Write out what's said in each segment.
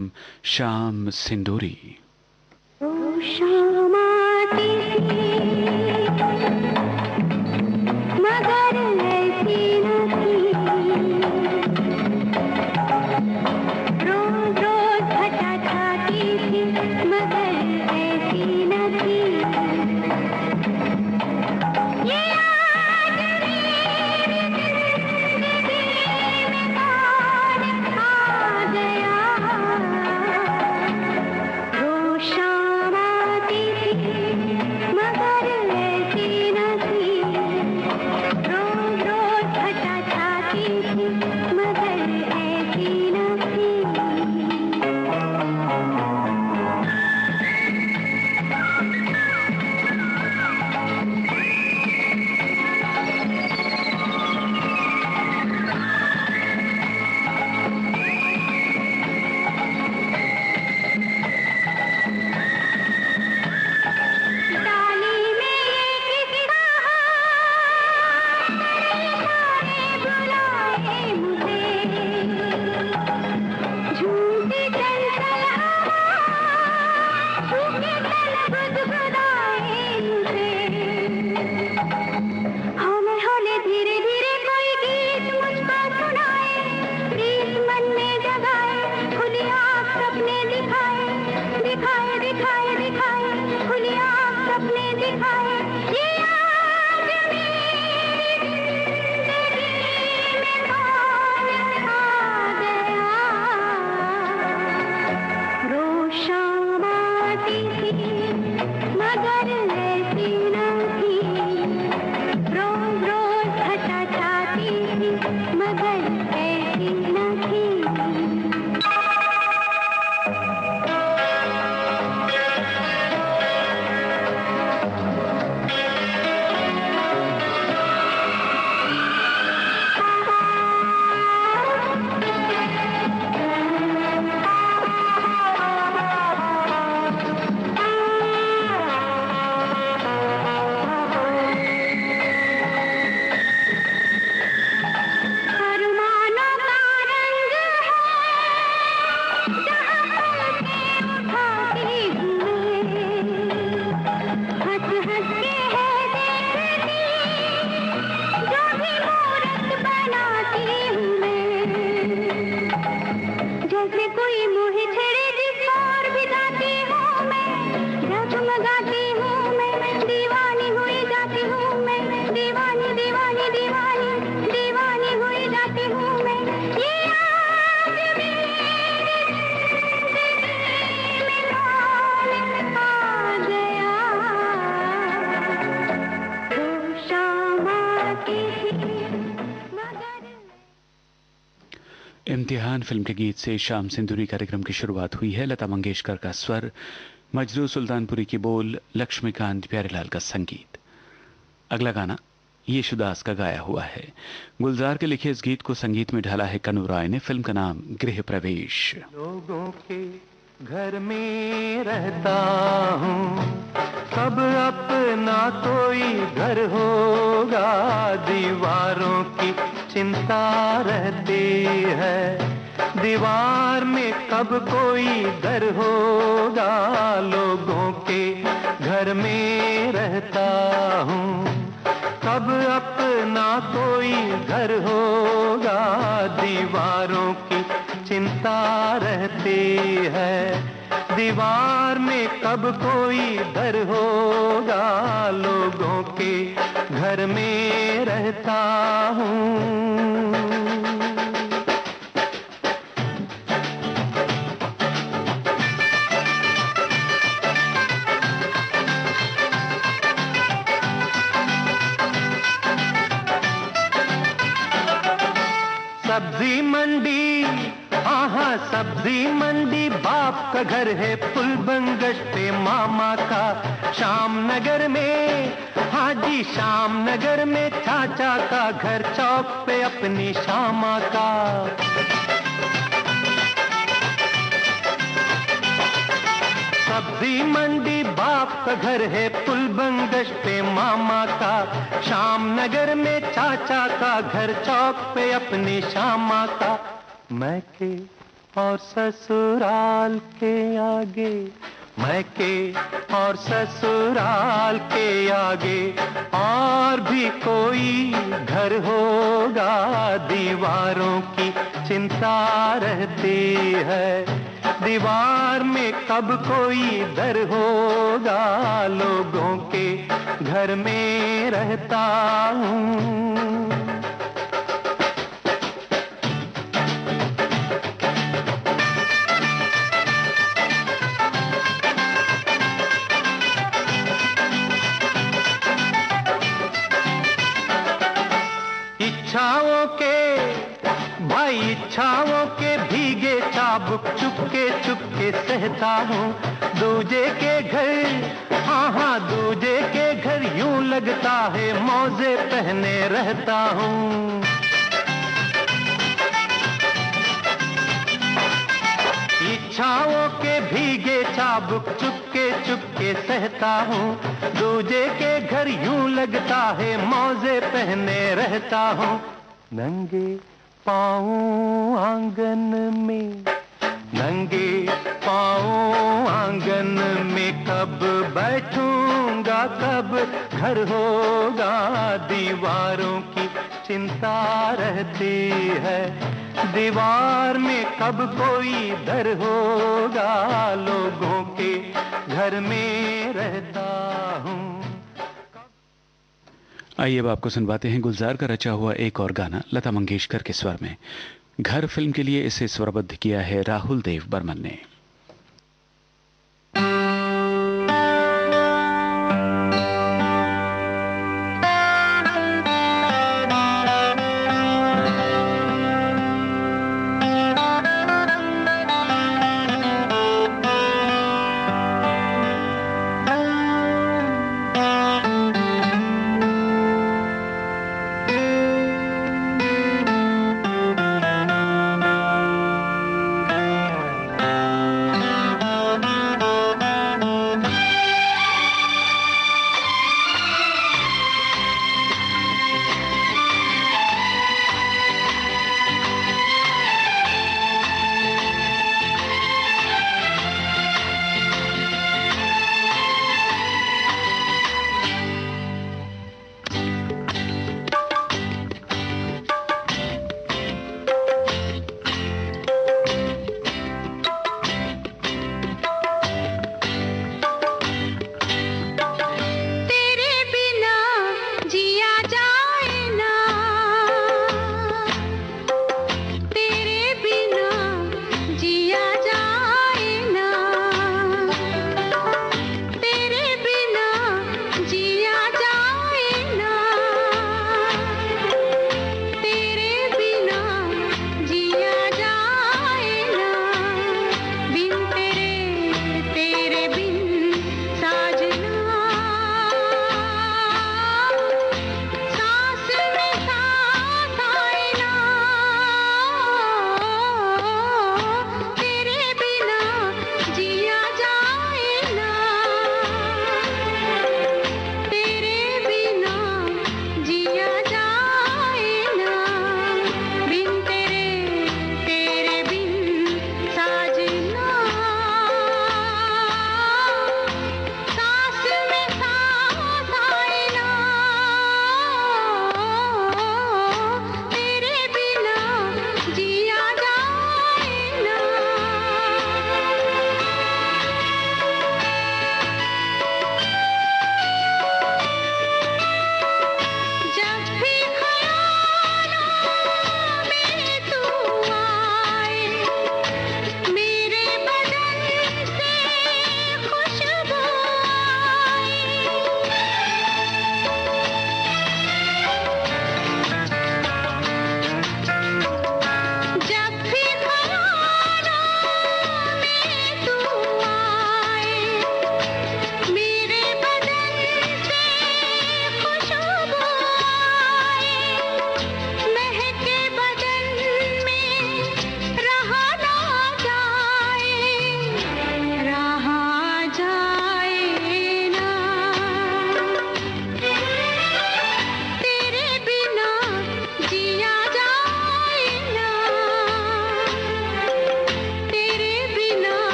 श्याम सिंदूरी। ओ श्यामा की मगर ऐसी न थी, रोज रोज घटा खाती थी मगर ऐसी न थी। ये आज मेरी जिंदगी में कौन आ गया, रोज शाम आती थी मगर ऐसी न थी, रोज रोज घटा खाती थी मगर ऐसी न थी। डाली में ये किस्सा सारे बुलाए मुझे, झूठी चंचल आवाज़ झूठे तन गुदगुदाए मुझे। हौले हौले धीरे धीरे कोई गीत मुझको सुनाए, प्रीत मन में जगाए, खुली आँख सपने दिखाए, दिखाए दिखाए दिखाए, खुली आँख सपने दिखाए। ये आज मेरी जिंदगी में कौन आ गया, रोज शाम आती थी मगर ऐसी न थी, रोज रोज घटा चाहती थी मगर ऐसी न थी। अरमानों का रंग है जहाँ पलकें उठाती हूँ मैं, हंस हंस के है देखती जो भी मूरत बनाती हूँ मैं। जैसे कोई मुझे छेड़े जिस ओर भी जाती हूँ मैं, जगमगाती हूँ मैं, दीवानी हुई जाती हूँ मैं, दीवानी दीवानी दीवानी दीवानी हुई जाती हूँ मैं। ये आज मेरी जिंदगी में कौन आ गया, वो शाम आती थी मगर इम्तिहान फिल्म के गीत से श्याम सिंदूरी कार्यक्रम की शुरुआत हुई है। लता मंगेशकर का स्वर, मजरू सुल्तानपुरी की बोल, लक्ष्मीकांत प्यारेलाल का संगीत। अगला गाना येशुदास का गाया हुआ है। गुलजार के लिखे इस गीत को संगीत में ढाला है कनु राय ने। फिल्म का नाम गृह प्रवेश। लोगों के घर में रहता हूँ, सब अपना कोई घर होगा, दीवारों की चिंता रहती है, दीवार में कब कोई दर होगा। लोगों के घर में रहता हूँ, कब अपना कोई घर होगा, दीवारों की चिंता रहती है, दीवार में कब कोई दर होगा। लोगों के घर में रहता हूँ। सब्जी मंडी, हाँ हाँ सब्जी मंडी बाप का घर है, पुल बंगश पे मामा का। श्याम नगर में, हाँ जी श्याम नगर में चाचा का घर, चौक पे अपनी श्यामा का। सब्जी मंडी बाप का घर है, पुल बंगश पे मामा का। श्याम नगर में चाचा का घर, चौक पे अपनी श्यामा का। मैं के और ससुराल के आगे, मैके और ससुराल के आगे और भी कोई घर होगा, दीवारों की चिंता रहती है, दीवार में कब कोई दर होगा, लोगों के घर में रहता हूँ। इच्छाओं के भाई, इच्छाओं के भीगे चाबुक चुपके चुपके सहता हूँ, दूजे के घर, हाँ हाँ दूजे के घर यूं लगता है मौजे पहने रहता हूँ। इच्छाओं के भीगे चाबुक चुपके चुपके सहता हूँ, दूजे के घर यूं लगता है मौजे पहने रहता हूँ। नंगे पाँव आंगन में, नंगे पाँव आंगन में कब बैठूंगा, कब घर होगा, दीवारों की चिंता रहती है, दीवार में कब कोई दर होगा, लोगों के घर में रहता हूँ। आइए अब आपको सुनवाते हैं गुलजार का रचा हुआ एक और गाना लता मंगेशकर के स्वर में। घर फिल्म के लिए इसे स्वरबद्ध किया है राहुल देव बर्मन ने।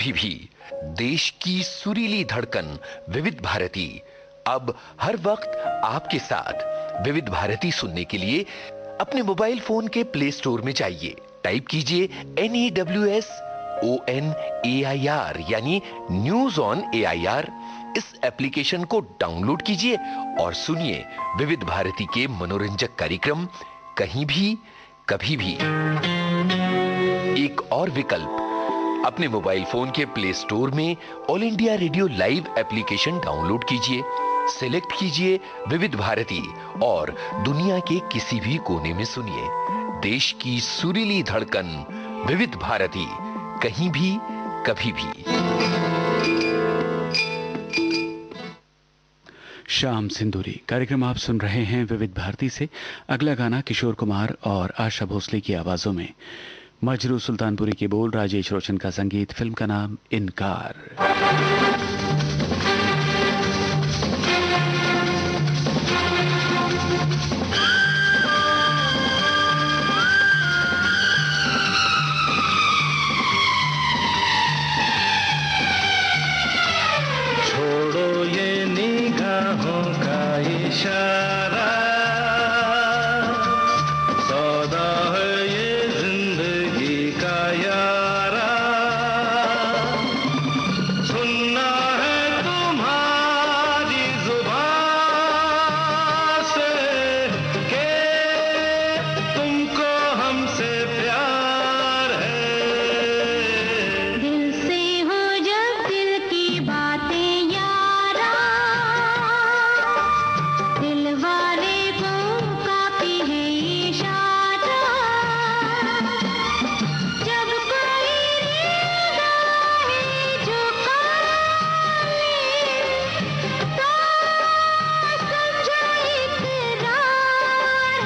कभी भी। देश की सुरीली धड़कन विविध भारती अब हर वक्त आपके साथ। विविध भारती सुनने के लिए अपने मोबाइल फोन के प्ले स्टोर में जाइए, टाइप कीजिए NEWSONAIR यानी न्यूज ऑन AIR। इस एप्लीकेशन को डाउनलोड कीजिए और सुनिए विविध भारती के मनोरंजक कार्यक्रम कहीं भी कभी भी। एक और विकल्प, अपने मोबाइल फोन के प्ले स्टोर में all India radio live application download कीजिए, सिलेक्ट कीजिए विविध भारती और दुनिया के किसी भी कोने में सुनिए देश की सुरीली धड़कन विविध भारती, कहीं भी कभी भी। शाम सिंदूरी कार्यक्रम आप सुन रहे हैं विविध भारती से। अगला गाना किशोर कुमार और आशा भोसले की आवाजों में। मजरू सुल्तानपुरी के बोल, राजेश रोशन का संगीत, फिल्म का नाम इनकार। इशारा सौदा है ये जिंदगी का यारा, सुनना है तुम्हारी जुबान से कि तुमको हमसे प्यार है। दिल से हो जब दिल की बातें यारा, दिल वाले को काफी है इशारा। जब कोई निगाहें झुकाए तो समझो इकरार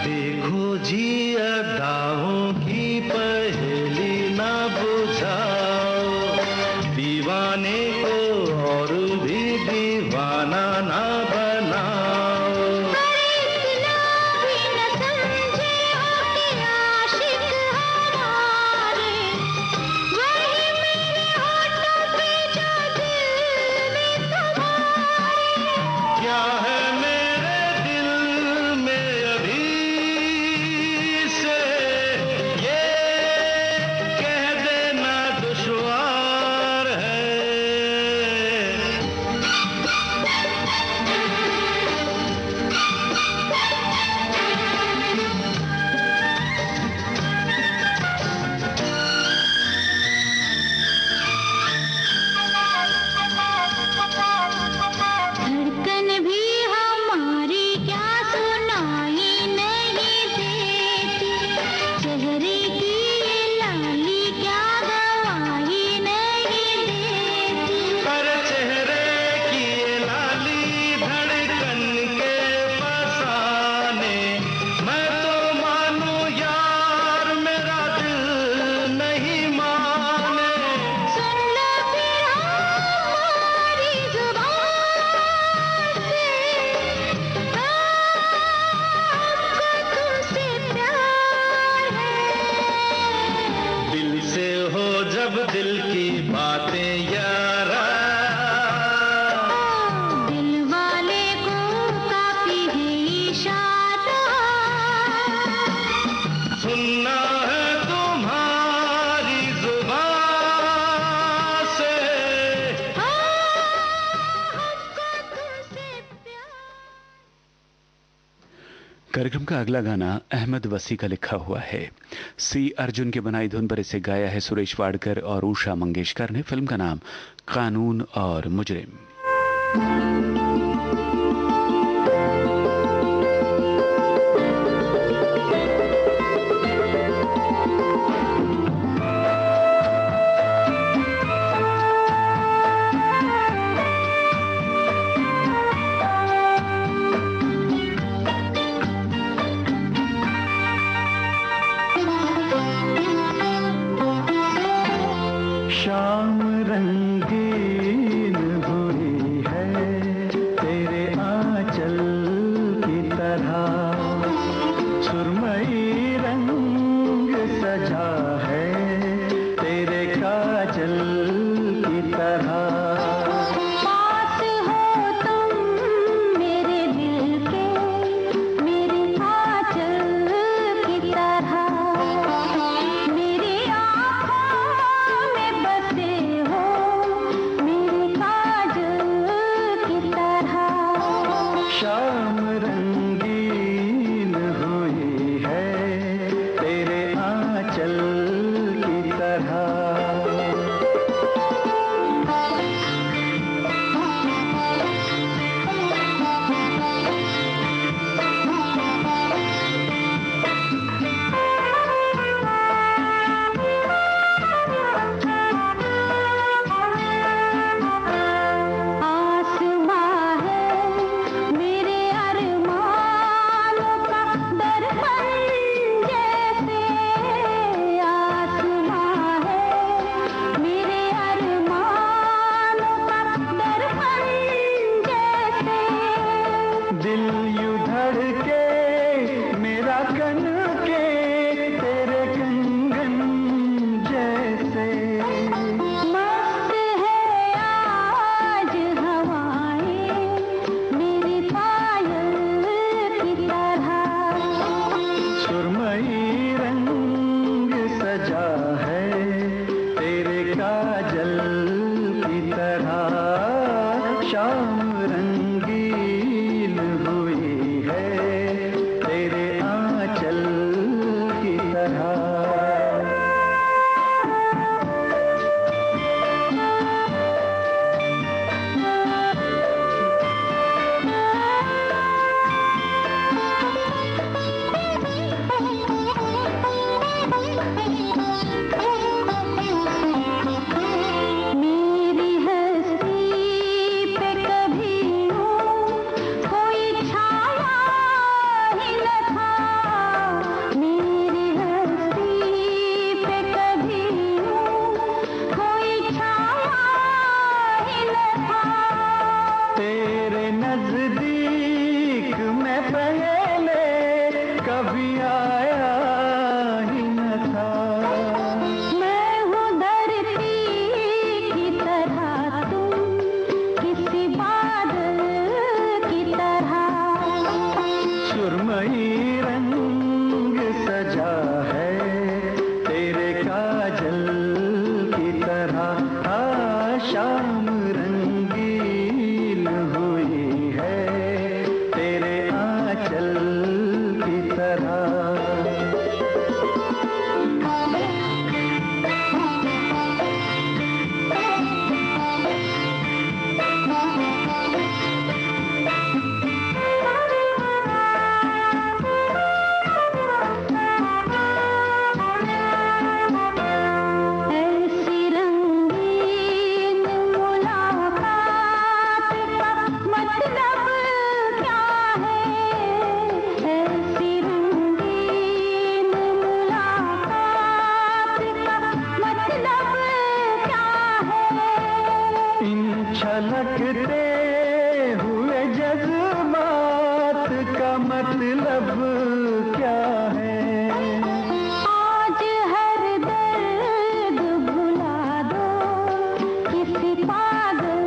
देखो जी अदाओं की पहेली ना बुझाओ, दीवाने को और भी दीवाना ना बनाओ। इतना भी न समझे हो कि आशिक हमारे, वही मेरे होठों पे जो दिल में तुम्हारे। क्या है मेरे दिल में अभी से ये कह देना दुश्वार है। धड़कन भी हमारी क्या सुनाई नहीं देती, चेहरे की ये लाली क्या गवाही नहीं देती। पर चेहरे की ये लाली धड़कन के फसाने, मैं तो मानूं यार मेरा दिल नहीं माने। सुन लो फिर हमारी जुबान से, हमको तुमसे प्यार है। दिल से हो जब दिल की बातें यारा, दिल वाले को काफी है इशारा। सुनना है तुम्हारी जुबान से। हमको तुमसे प्यार। कार्यक्रम का अगला गाना अहमद वसी का लिखा हुआ है। सी अर्जुन की बनाई धुन पर इसे गाया है सुरेश वाडकर और उषा मंगेशकर ने। फिल्म का नाम कानून और मुजरिम। शाम रंग सजा है तेरे काजल की तरह। पास हो तुम मेरे दिल के, मेरे आंचल की तरह। मेरी आँखों में बसे हो मेरे काजल की तरह। शाम रंगीन हुई है तेरे आंचल की तरह। आसमां है मेरे अरमानों का दर्पण जैसे। आसमां है मेरे अरमानों का दर्पण जैसे। दिल यूं धड़के मेरा कन के तेरे कंगन जैसे। मस्त है आज हवाएं मेरी पायल की तरह। सुरमई रंग सजा है तेरे काजल की तरह। शाम रंगीन हुई है तेरे आंचल की तरह। मेरी हस्ती पे कभी कोई छाया ही न था। मेरी हस्ती पे कभी कोई छाया ही न था। तेरे नजदीक मैं पहले कभी आया ही न था। मैं हूँ धरती की तरह, तुम किसी बादल की तरह। सुरमई रंग सजा है तेरे काजल की तरह। शाम रंगीन हुई है तेरे आंचल की तरह। ऐसी रंगीन मुलाकात का मतलब क्या है? ऐसी रंगीन मुलाकात का मतलब क्या है? इन छलकते हुए जज्बात का मतलब क्या है? आज हर दर्द भुला दो किसी पागल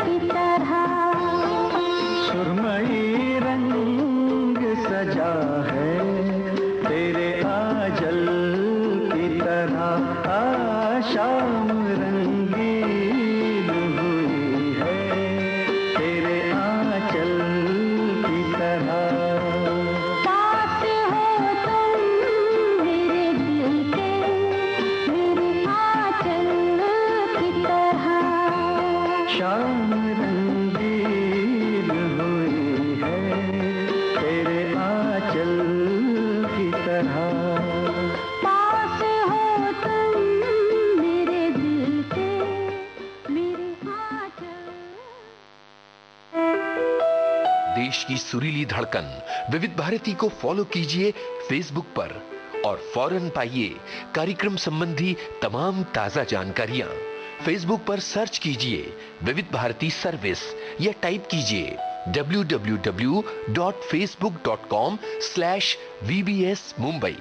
की तरह। सुरमई रंग सजा है तेरे आंचल की तरह। शाम रंगीन हुई है तेरे आंचल की तरह। पास हो तुम मेरे दिल के, मेरे आंचल की तरह। शाम रंगीन हुई है तेरे आंचल की तरह। पास हो तुम मेरे दिल के, मेरे आंचल। देश की सुरीली धड़कन विविध भारती को फॉलो कीजिए फेसबुक पर और फौरन पाइए कार्यक्रम संबंधी तमाम ताजा जानकारियां। फेसबुक पर सर्च कीजिए विविध भारती सर्विस या टाइप कीजिए www.facebook.com/vbs Mumbai।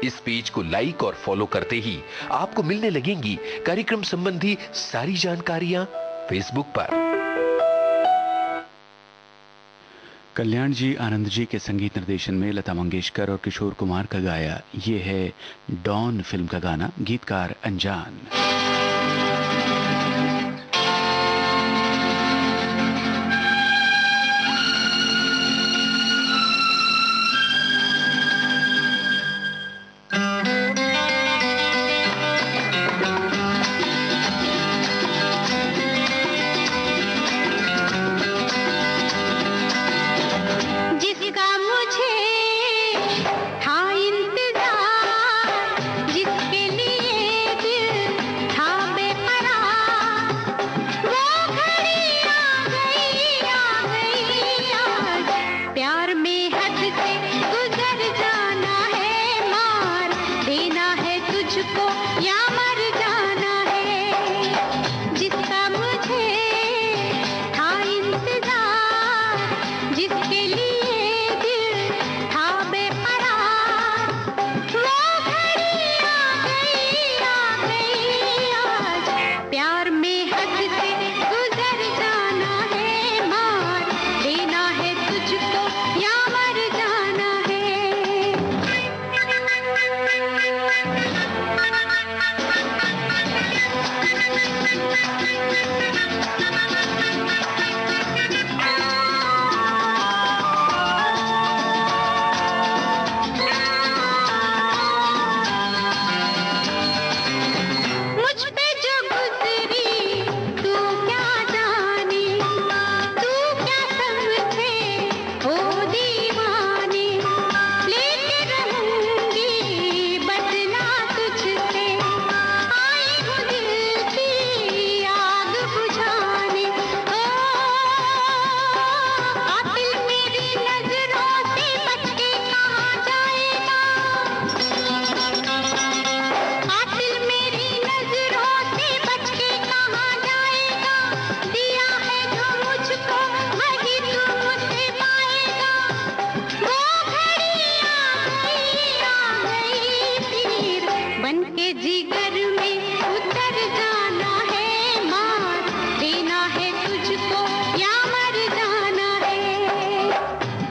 इस पेज को लाइक और फॉलो करते ही आपको मिलने लगेंगी कार्यक्रम संबंधी सारी जानकारियां फेसबुक पर। कल्याण जी आनंद जी के संगीत निर्देशन में लता मंगेशकर और किशोर कुमार का गाया ये है डॉन फिल्म का गाना, गीतकार अनजान।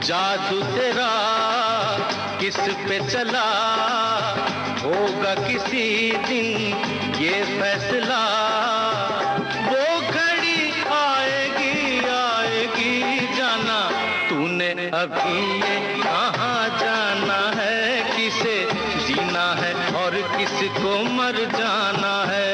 जादू तेरा किस पे चला होगा किसी दिन ये फैसला, वो घड़ी आएगी आएगी जाना, तूने अभी ये कहाँ जाना है, किसे जीना है और किसको मर जाना है।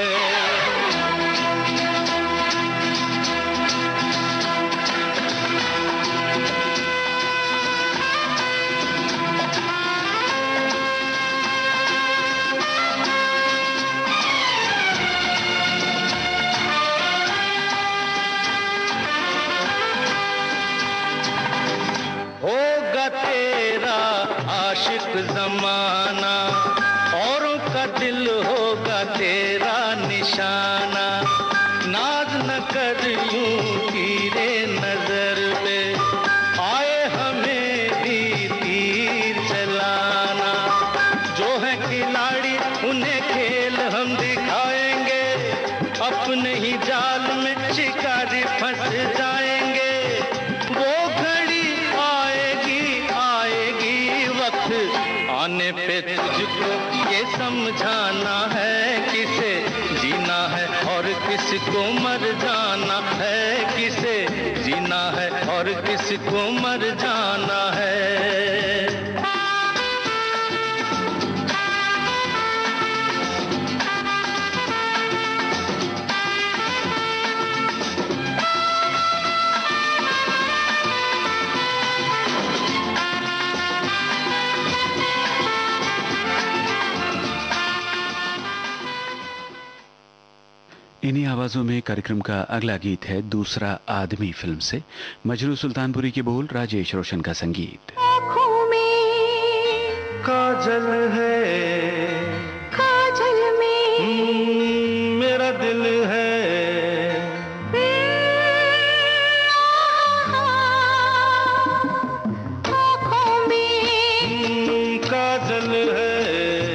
तेरा आशिक जमाना औरों का दिल होगा तेरा निशाना, नाज न कर यूं तीरे नजर पे आए हमें भी तीर चलाना, जो है खिलाड़ी उन्हें खेल हम दिखाएंगे, अपने ही जाल में शिकारी फंस जाएंगे, वो आने पे तुझको ये समझाना है, किसे जीना है और किसको मर जाना है, किसे जीना है और किसको मर जाना है। इन्हीं आवाजों में कार्यक्रम का अगला गीत है दूसरा आदमी फिल्म से, मजरू सुल्तानपुरी के बोल, राजेश रोशन का संगीत। आँखों में काजल है, काजल में मेरा दिल है, आँखों में काजल है,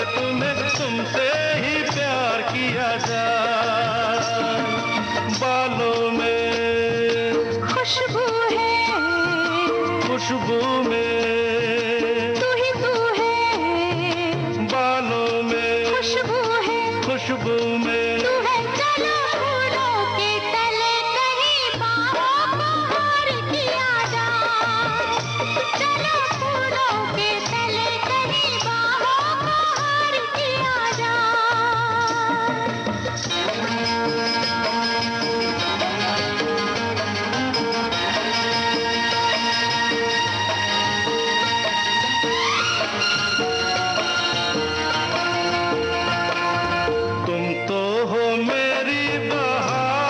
के तुम्हें तुमसे ही प्यार किया जाए। बालों में खुशबू है, खुशबू में तू ही तू है, बालों में खुशबू है, खुशबू में तू है। चलो फूलों के तले कहीं बाहों को हार किया जाए, चलो फूलों के तले कहीं बाहों को हार किया जाए। तुम तो हो मेरी बहार,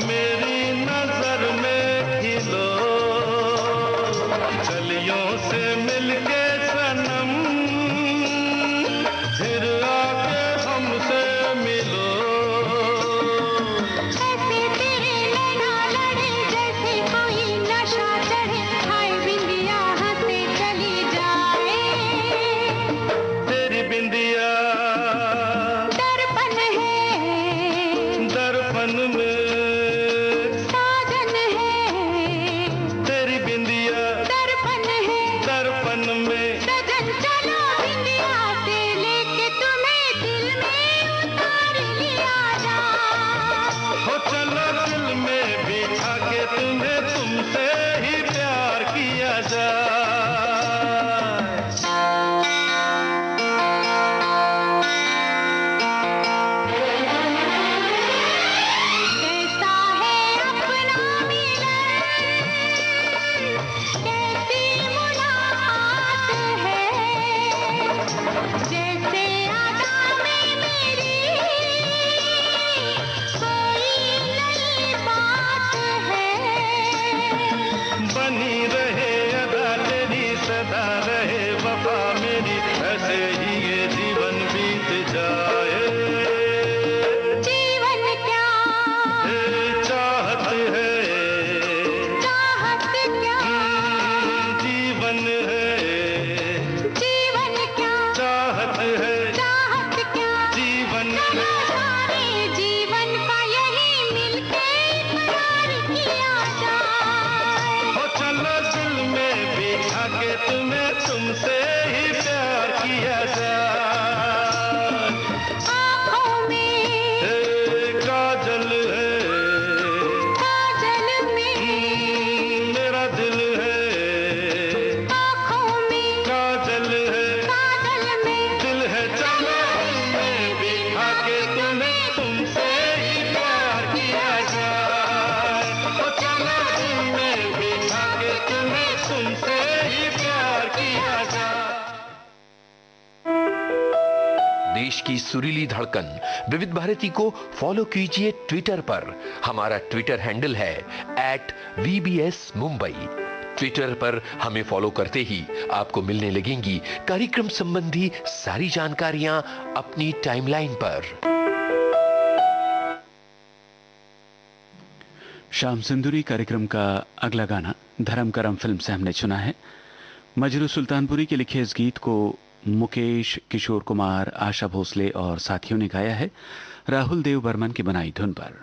मेरी नजर में खिलो, कलियों से मिलके सनम, फिर आके हमसे मिलो। ऐसे तेरे नैना लड़े जैसे कोई नशा चढ़े, हाय बिंदिया हंसे चली जाए। तेरी बिंदिया दर्पण है, दर्पण में, साजन है, तेरी बिंदिया दर्पण है, दर्पण में। सजन चलो बिंदिया से लेके तुम्हें दिल में उतार लिया जाए। हो चलो दिल में बिठा के तुम्हें तुमसे ही प्यार किया जाए। कैसा है अपना मिलन, कैसी मुलाकात है, जैसे अदा में मेरी कोई नई बात है। बनी रहे अदा तेरी, सदा रहे वफा मेरी, ऐसे ही ये जीवन बीत जाए। जीवन क्या, ये चाहत है, चाहत क्या, जीवन है, जीवन क्या, चाहत है, चाहत क्या। जीवन चलो है। सारे जीवन का यही मिलके इकरार किया जाए। हो चलो दिल में बिठा के तुम्हें तुमसे ही प्यार किया जाए। आँखों में हे काजल है, काजल में, मेरा दिल है, आँखों में काजल है, काजल में, दिल है। चलो दिल में बिठा के तुम्हें तुमसे ही प्यार किया जाए। हो चलो दिल में बिठा के तुम्हें तुमसे ही प्यार किया जाए। देश की सुरीली धड़कन विविध भारती को फॉलो कीजिए ट्विटर पर। हमारा ट्विटर हैंडल है @VBS Mumbai। ट्विटर पर हमें फॉलो करते ही आपको मिलने लगेंगी कार्यक्रम संबंधी सारी जानकारियां अपनी टाइमलाइन पर। शाम सिंदूरी कार्यक्रम का अगला गाना धर्म करम फिल्म से हमने चुना है। मजरू सुल्तानपुरी के लिखे इस गीत को मुकेश, किशोर कुमार, आशा भोसले और साथियों ने गाया है राहुल देव बर्मन की बनाई धुन पर।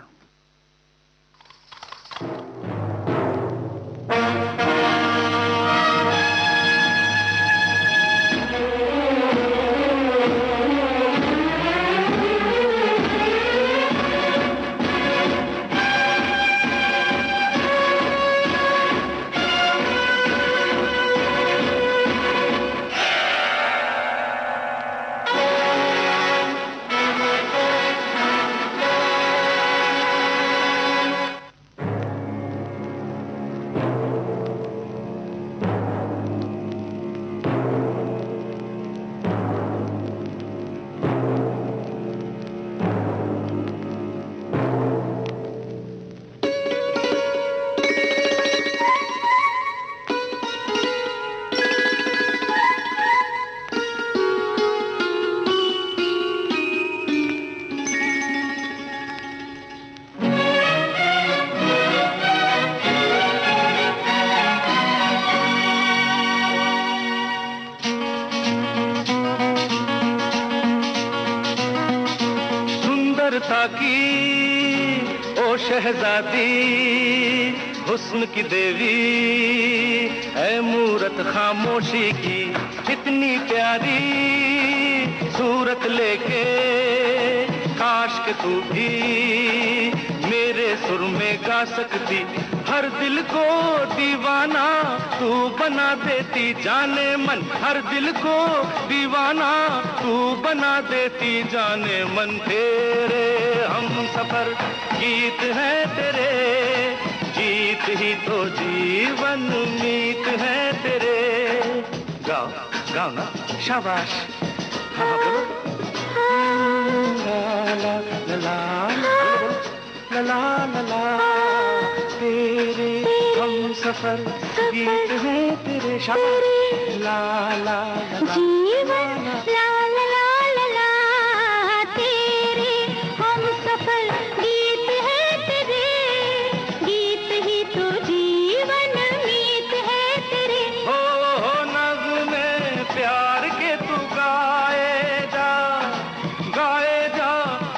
साकी ओ शहजादी हुस्न की देवी है मूरत खामोशी की इतनी प्यारी सूरत लेके काश के तू भी मेरे सुर में गा सकती हर दिल को दीवाना तू बना देती जाने मन हर दिल को दीवाना तू बना देती जाने मन तेरे हम सफर गीत है तेरे गीत ही तो जीवन मीत है तेरे गाओ गाओ ना शाबाश हाँ बोलो ला ला ला ला ला ला ला तेरे हम सफर गीत है तेरे शाबाश ला ला ला जीवन ला ला ला ला ला तेरे हम सफर गीत है तेरे गीत ही तो जीवन मीत है तेरे हो नग़्मे प्यार के तू गाए जा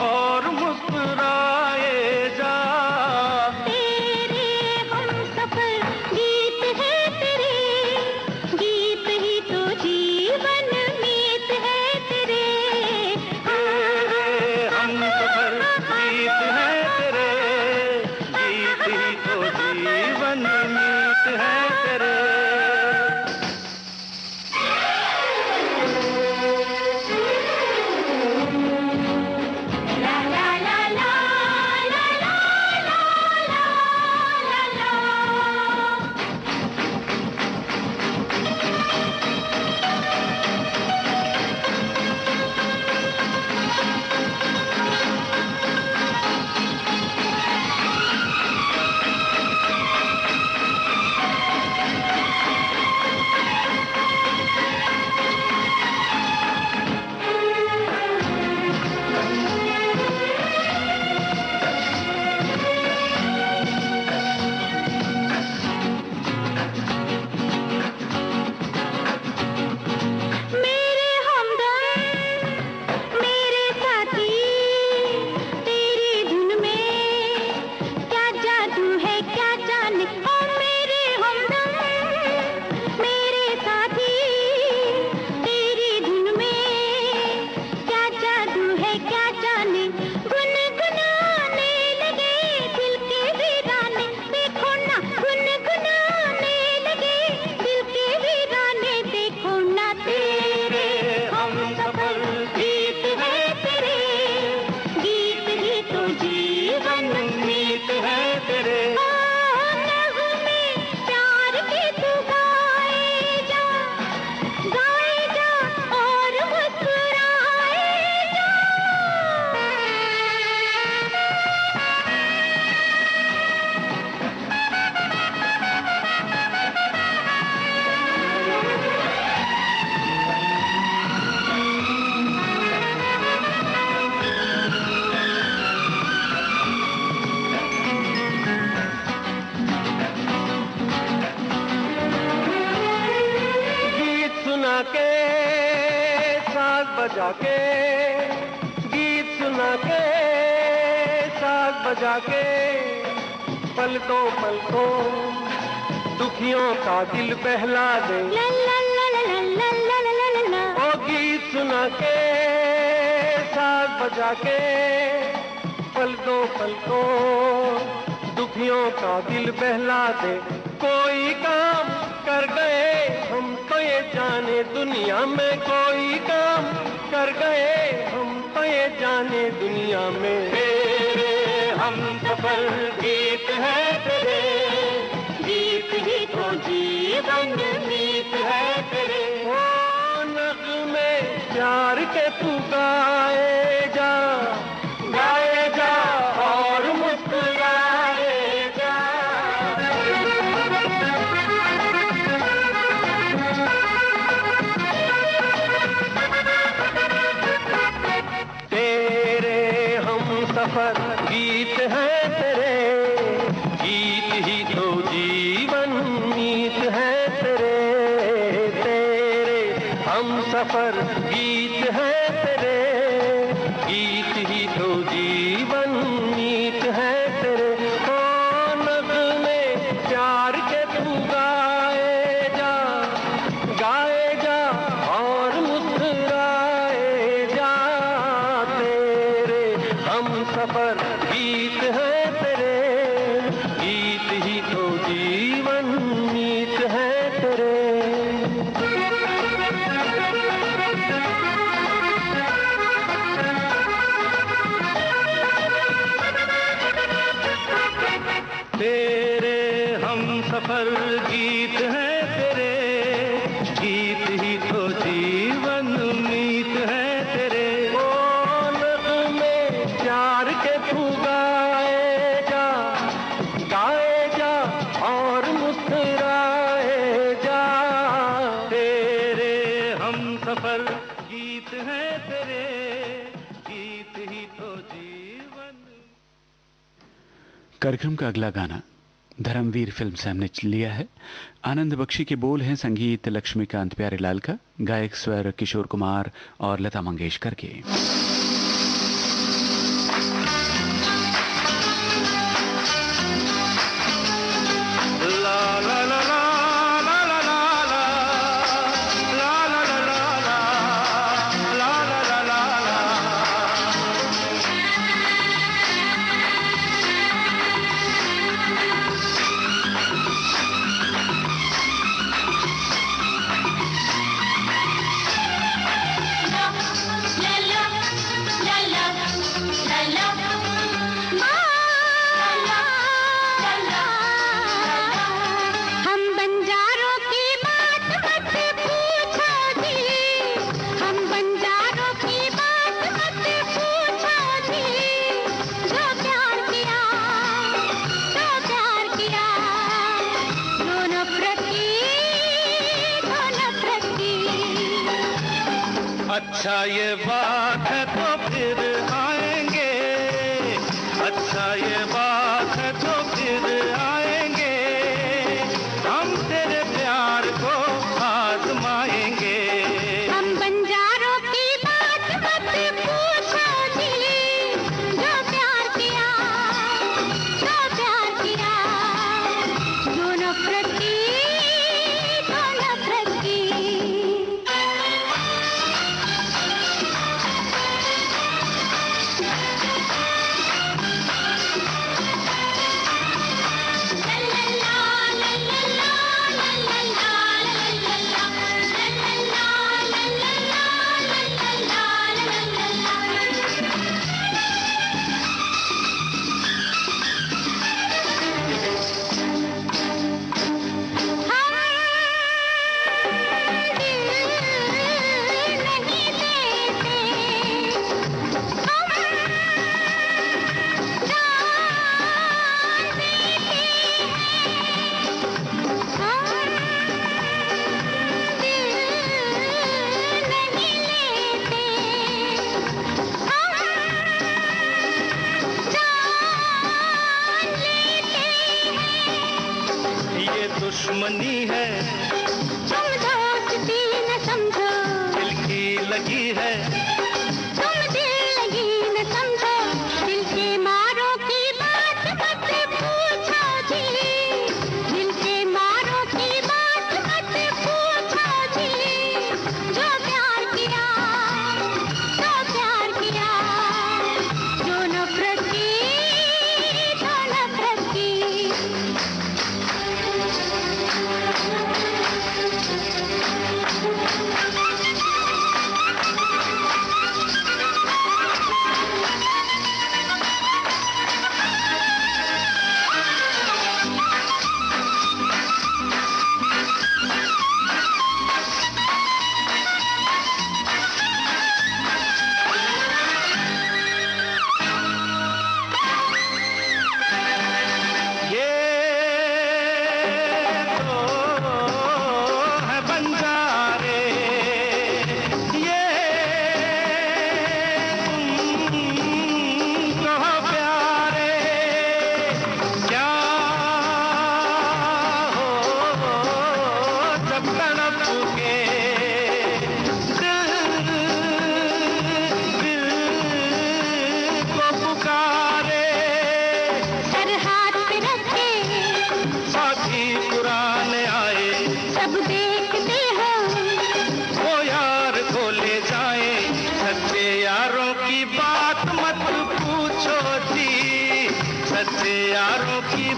और मुस्कुराए जा तेरे हम सफर गीत है तेरे गीत ही तो जीवन मीत है तेरे तेरे हम सफर गीत है तेरे गीत ही तो जीवन मीत है तेरे ला ला ला ला ला ला ला ला ला मेरे हमदम मेरे साथी तेरी धुन में क्या जादू है क्या जाने ओ मेरे हमदम मेरे साथी तेरी धुन में क्या जादू है क्या जाने गुनगुनाने लगे दिल के वीराने देखो ना गुनगुनाने लगे दिल के वीराने देखो ना तेरे हम सफर गीत है तेरे गीत ही तो जीवन मीत है तेरे नग़्मे प्यार के तू गाए जा और मुस्कुराए जा गीत सुना के साज बजा के गीत सुना के साज बजा के पलकों पलकों दुखियों का दिल बहला दे ला ला ला ला ला ला ला ला ला ला ओ गीत सुना के साज बजा के पलकों पलकों दुखियों का दिल बहला दे कोई काम कर गए हम तो ये जाने दुनिया में कोई काम कर गए हम तो ये जाने दुनिया में तेरे हम सफर गीत है तेरे गीत ही तो जीवन मीत है तेरे ओ नग़्मे प्यार के तू गाए जा और मुस्कुराए जा तेरे हम सफर गीत है तेरे गीत ही तो जीवन मीत है तेरे तेरे हम सफर गीत है तेरे गीत ही तो जीवन सफर गीत है तेरे, गीत ही तो जीवन मीत है तेरे। तेरे हम सफर गीत है तेरे, गीत ही तो जीवन मीत है तेरे। ओ नग़्मे प्यार के तू गाए जा और मुस्कुराए जा। तेरे हम सफर गीत है तेरे, गीत ही तो जीवन। कार्यक्रम का अगला गाना धर्मवीर फिल्म से हमने लिया है। आनंद बख्शी के बोल हैं, संगीत लक्ष्मीकांत प्यारेलाल का, गायक स्वर किशोर कुमार और लता मंगेशकर के। अच्छा ये बात है तो फिर आएंगे, अच्छा ये बात है तो फिर आएंगे, हम तेरे प्यार को आजमाएंगे। हम बंजारों की बात मत पूछो जी, जो प्यार किया, जो नफरत की, तो नफरत की।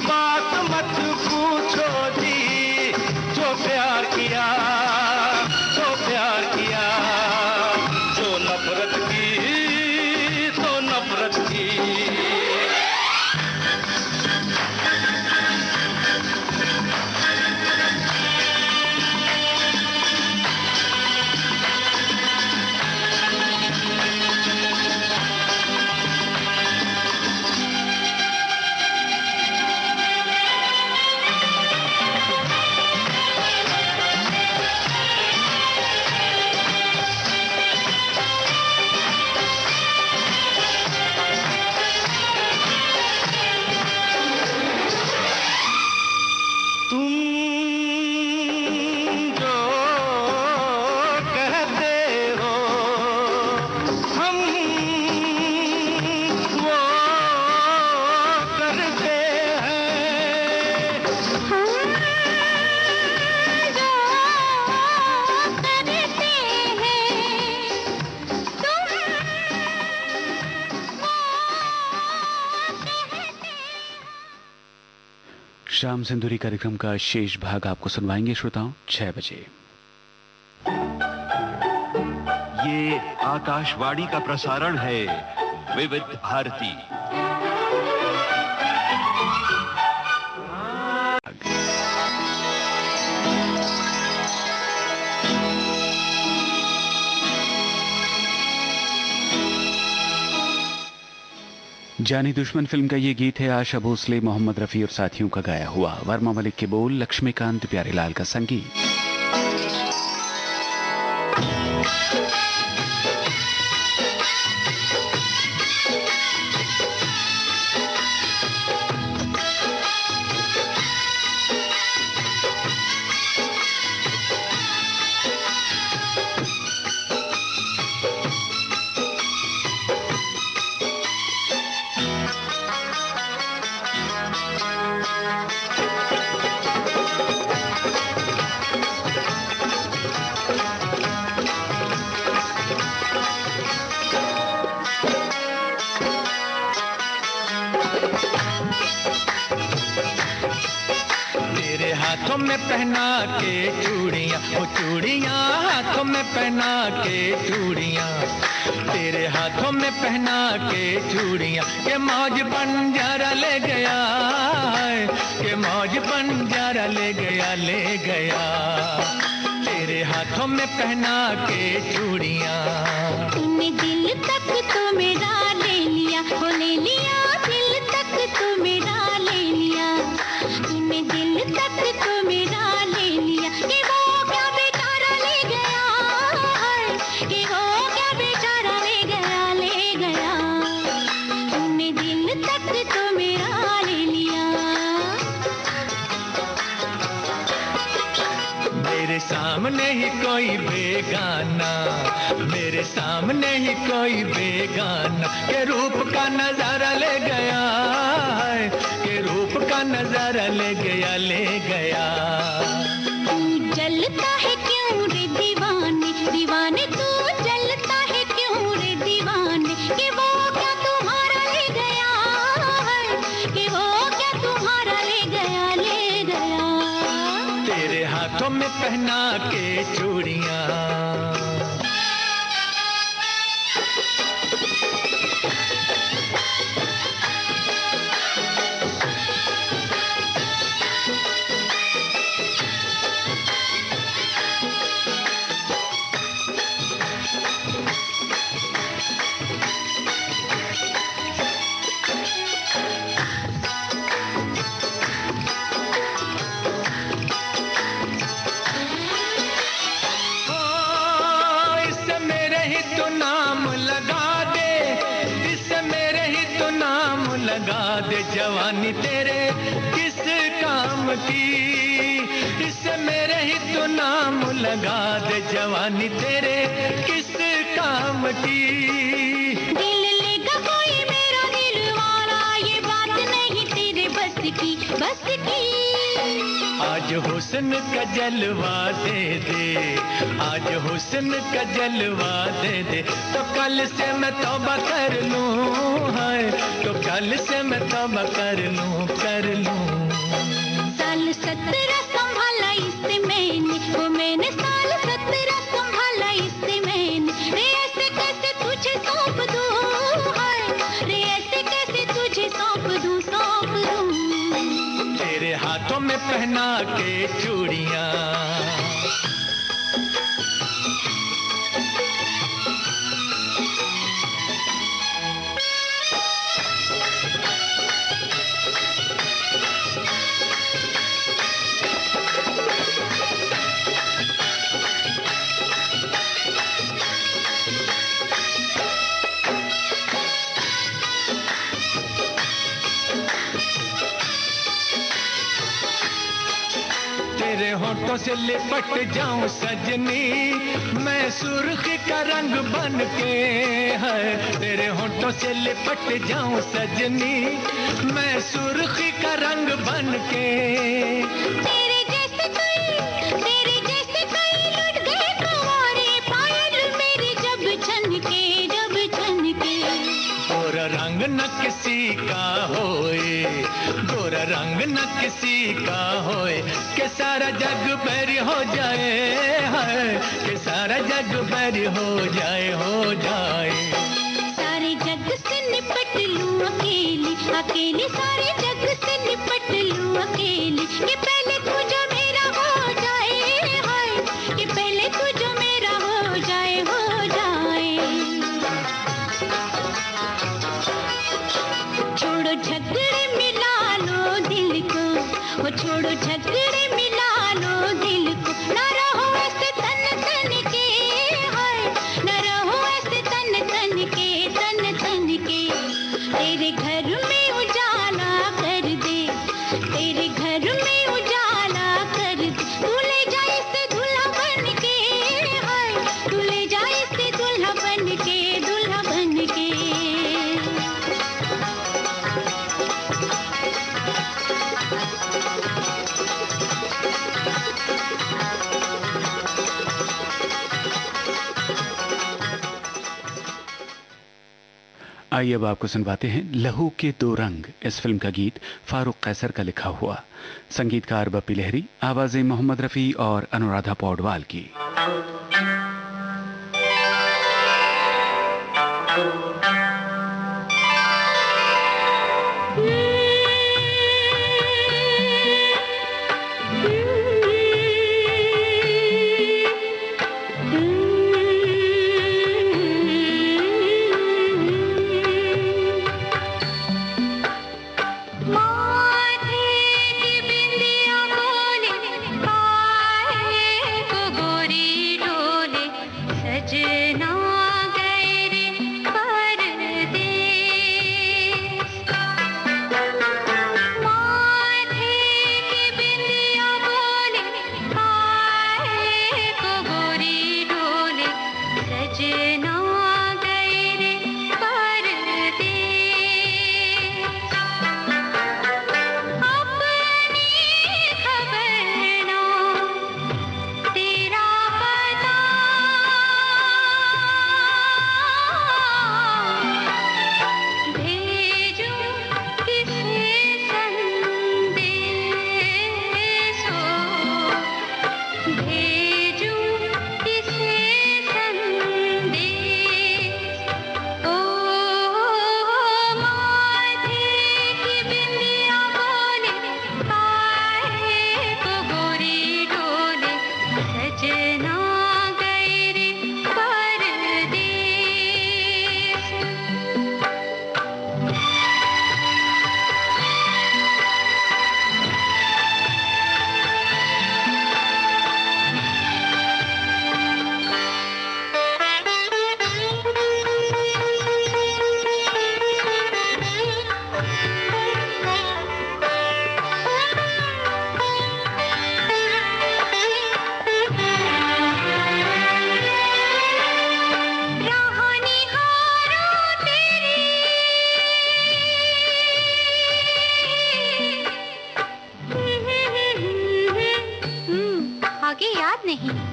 बात मत पूछो जी, जो प्यार किया, जो प्यार किया, जो नफरत की तो नफरत की। शाम सिंदूरी कार्यक्रम का शेष भाग आपको सुनवाएंगे श्रोताओं 6 बजे। ये आकाशवाणी का प्रसारण है विविध भारती। जानी दुश्मन फिल्म का ये गीत है आशा भोसले, मोहम्मद रफी और साथियों का गाया हुआ। वर्मा मलिक के बोल, लक्ष्मीकांत प्यारेलाल का संगीत। हाथों में पहना के चूड़ियां, वो चूड़ियां हाथों में पहना के चूड़ियां, तेरे हाथों में पहना के चूड़ियां, के मौज बंजारा ले गया, के मौज बंजारा ले गया, ले गया, तेरे हाथों में पहना के चूड़ियां। तूने दिल तक तो मेरा ले लिया, वो ले लिया, दिल तक तो मेरा ले लिया, तूने दिल तक तो मेरा ले लिया, कि वो क्या बेचारा ले गया, कि वो क्या बेचारा ले गया, ले गया, तूने दिल तक तो मेरा ले लिया। मेरे सामने ही कोई बेगाना, मेरे सामने ही कोई बेगाना, के रूप का नजारा ले गया, के रूप का नजारा ले गया, ले गया। तू जलता है क्यों रे दीवाने, दीवाने तू जलता है क्यों रे दीवाने, कि वो क्या तुम्हारा ले गया, कि वो क्या तुम्हारा ले गया, ले गया, तेरे हाथों में पहना के चूड़ियां। लगा दे जवानी तेरे किस काम की, इससे मेरे ही तो नाम लगा दे जवानी तेरे किस काम की। दिल लेगा कोई मेरा दिल वाला, ये बात नहीं तेरे बस की, बस की। आज हुस्न का जलवा दे दे, आज हुस्न का जलवा दे दे, तो कल से मैं तौबा कर लूं, हाय तो कल से मैं तौबा कर लूं, कर लूं। साल 17 संभाला इससे मैंने, वो मैंने साल 17 संभाला इससे मैंने, रे ऐसे कैसे तुझे सौंप दूं, हाय रे ऐसे कैसे तुझे सौंप दूं, सौंप दूं। तेरे हाथों में पहना के चूड़ियां, तेरे होठों से लिपट जाऊं सजनी, मैं सुर्खी का रंग बन के, है तेरे होठों से लिपट जाऊं सजनी, मैं सुर्खी का रंग बन के। तेरे जैसे कई लुट गए कुंवारे, पायल मेरी जब छनके, जब छनके। गोरा रंग न किसी का होए, गोरा रंग न किसी का होए, कि सारा जग बैरी हो जाए, है कि सारा जग बैरी हो जाए, हो जाए। सारे जग से निपट लूं अकेली, अकेली सारे जग से निपट लूं अकेली, कि पहले तू जो मेरा हो जाए, हाय कि पहले तू जो मेरा हो जाए, हो जाए। छोड़ो झगड़े मिला लो दिल को, वो छोड़ो झगड़े मिला लो दिल को, ना रहो ऐसे तन तन के, हाय ना रहो ऐसे तन तन के, तन तन के। तेरे घर में उजाला कर दे, तेरे घर में उजाला कर दे, तू ले जाए से दूल्हा बन के, हाय तू ले जाए से दूल्हा बन के, दूल्हा बन के। आइए अब आपको सुनवाते हैं लहू के दो रंग, इस फिल्म का गीत फारूक कैसर का लिखा हुआ, संगीतकार बप्पी लहरी, आवाजें मोहम्मद रफी और अनुराधा पौडवाल की। सजना गए रे परदेस।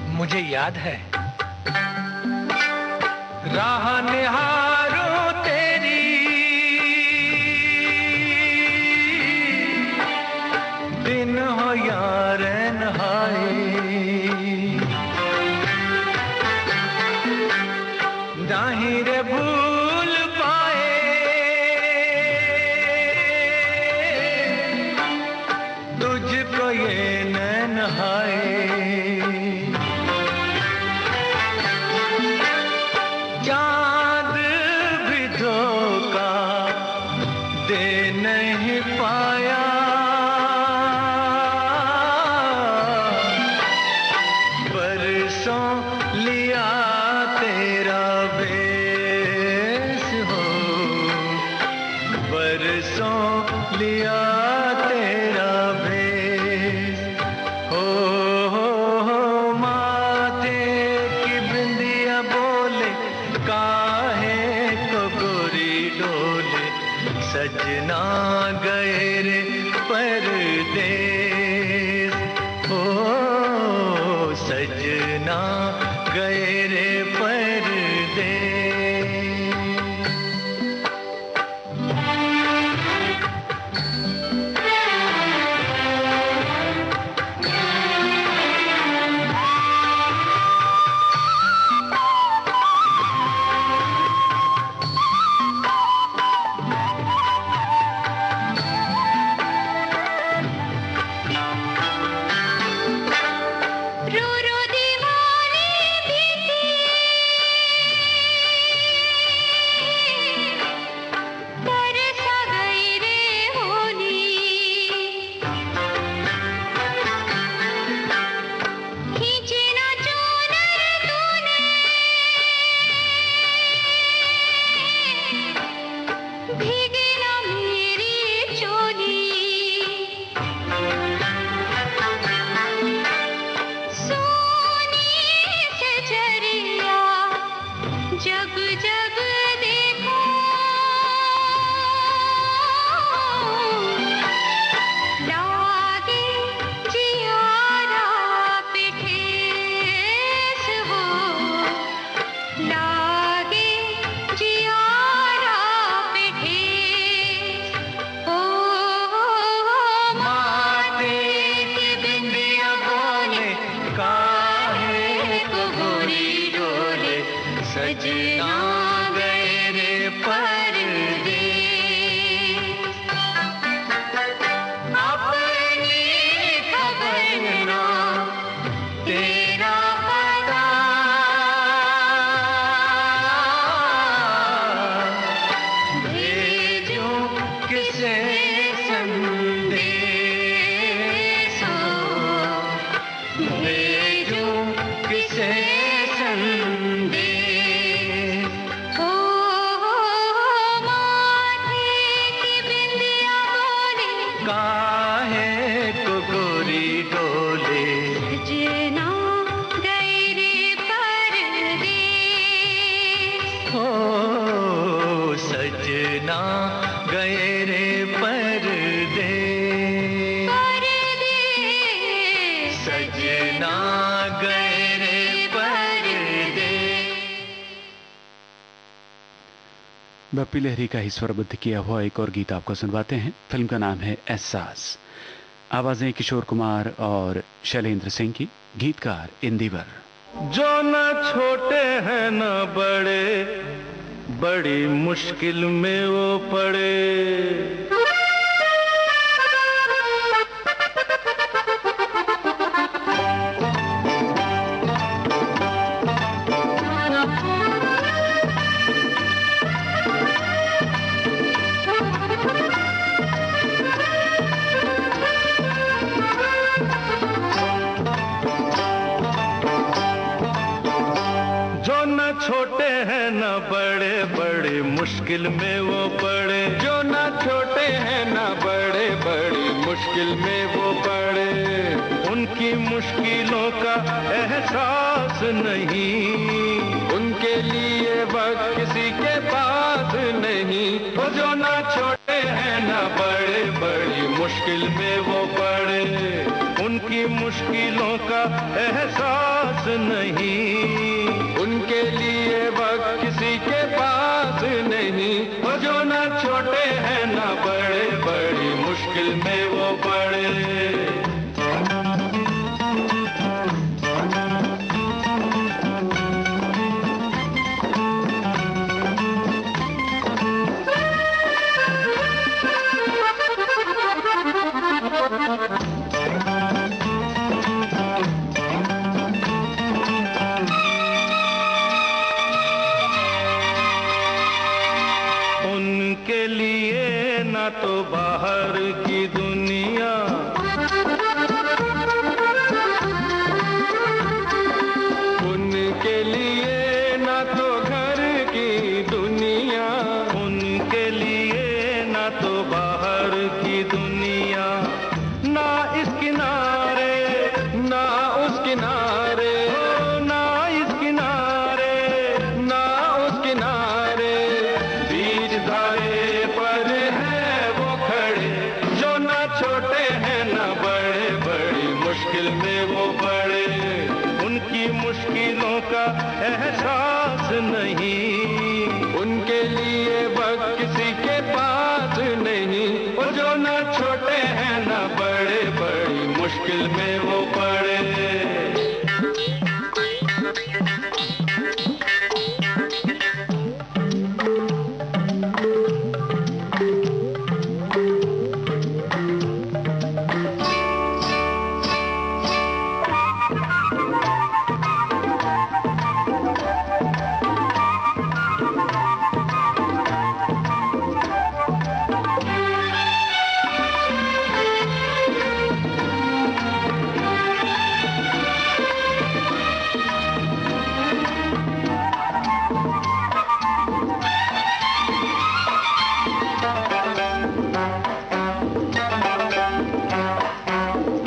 मुझे याद है राह निहारो तेरी, दिन हो यार नहाए, नहीं रे भूल पाए तुझको ये नैन हाय। चांद भी धोखा दे नहीं पाया, बरसों लिया तेरा भेस हो, बरसों लिया तेरा भेस हो, माथे की बिंदिया बोले काहे को गोरी डोले, सजना गए रे परदेस हो, सजना गए रे परदेस। रो रो दीवाने बीती, तरसा गई रे होली, खींचे ना चूनर तूने, भीगे ना मेरी चोली, सोनी से झरिया जब जब देखो, लागे जियारा पे ठेस हो, लागे जियारा पे ठेस हो, माथे की बिंदिया बोले काहे को गोरी डोले, सजना गए रे परदेस। अपनी खबर ना तेरा पता, भेजूं किसे संदेश हो, भेजूं किसे संदेश। हो माथे की बिंदिया बोले काहे को गोरी डोले, सजना गए रे परदेस, हो सजना गए रे परदेस, परदेस, सजना गए रे परदेस। बप्पी लहरी का ही स्वरबद्ध किया हुआ एक और गीत आपको सुनवाते हैं। फिल्म का नाम है एहसास। आवाजें किशोर कुमार और शैलेंद्र सिंह की, गीतकार इंदिवर। जो न छोटे हैं न बड़े, बड़ी मुश्किल में वो पड़े, जो न छोटे हैं न बड़े, बड़ी मुश्किल में वो पड़े, जो न छोटे हैं न बड़े, बड़ी मुश्किल में वो पड़े, उनकी मुश्किलों का एहसास नहीं, उनके लिए वक्त किसी के पास नहीं। वो जो न छोटे हैं न बड़े, बड़ी मुश्किल में वो पड़े, उनकी मुश्किलों का एहसास एहसास नहीं, उनके लिए वक्त किसी के पास नहीं। वो जो ना छोटे हैं ना बड़े, बड़ी मुश्किल में वो पड़े। उनके लिए ना तो बाहर की दुनिया, उनके लिए ना तो घर की दुनिया, उनके लिए ना तो बाहर की दुनिया। ना इस किनारे ना उस किनारे, ना इस किनारे ना उस किनारे, बीच धारे पर है वो खड़े। जो ना छोटे हैं ना बड़े, बड़ी मुश्किल में वो पड़े। उनकी मुश्किलों का एहसास नहीं, उनके लिए वक्त किसी के पास नहीं। वो जो ना छोटे हैं ना बड़े, बड़ी मुश्किल में वो पड़े।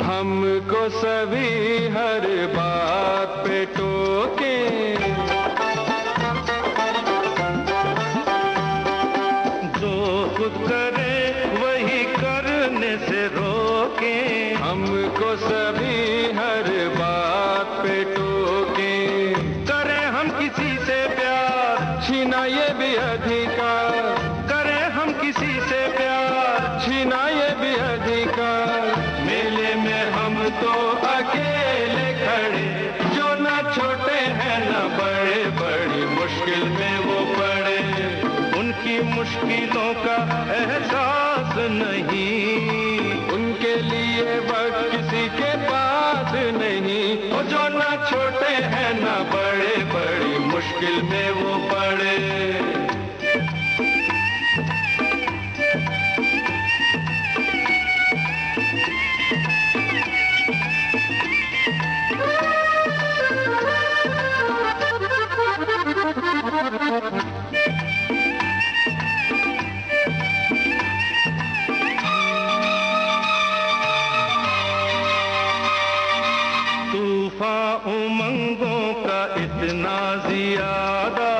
हमको सभी हर बात पे टोके, जो खुद करे वही करने से रोके। हमको सभी हर बात पे टोके, करें हम किसी से प्यार छीना ये भी अधिकार, करें हम किसी से प्यार छीना ये भी अधिकार। मेले में हम तो अकेले खड़े, जो ना छोटे हैं ना बड़े, बड़ी मुश्किल में वो पड़े। उनकी मुश्किलों का एहसास नहीं, उनके लिए वक्त किसी के पास नहीं। वो जो ना छोटे हैं ना बड़े, बड़ी मुश्किल में वो पड़े। तूफान उमंगों का इतना ज्यादा,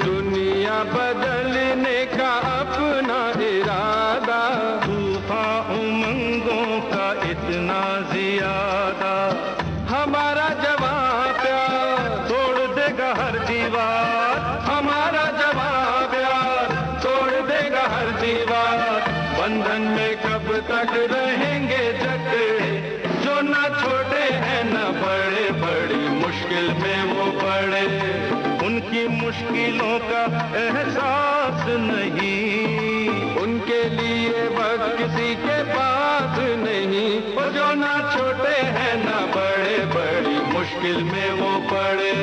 दुनिया बदलने का अपना इरादा। तूफान उमंगों का इतना ज्यादा, हमारा जवाब प्यार तोड़ देगा हर दीवार। हमारा जवाब प्यार तोड़ देगा हर दीवार। बंधन में कब तक रहेंगे जकड़े, जो ना छोटे हैं ना बड़े, बड़ी मुश्किल में वो पड़े। उनकी मुश्किलों का एहसास नहीं, उनके लिए वक्त किसी के पास नहीं। वो जो ना छोटे हैं ना बड़े, बड़ी मुश्किल में वो पड़े।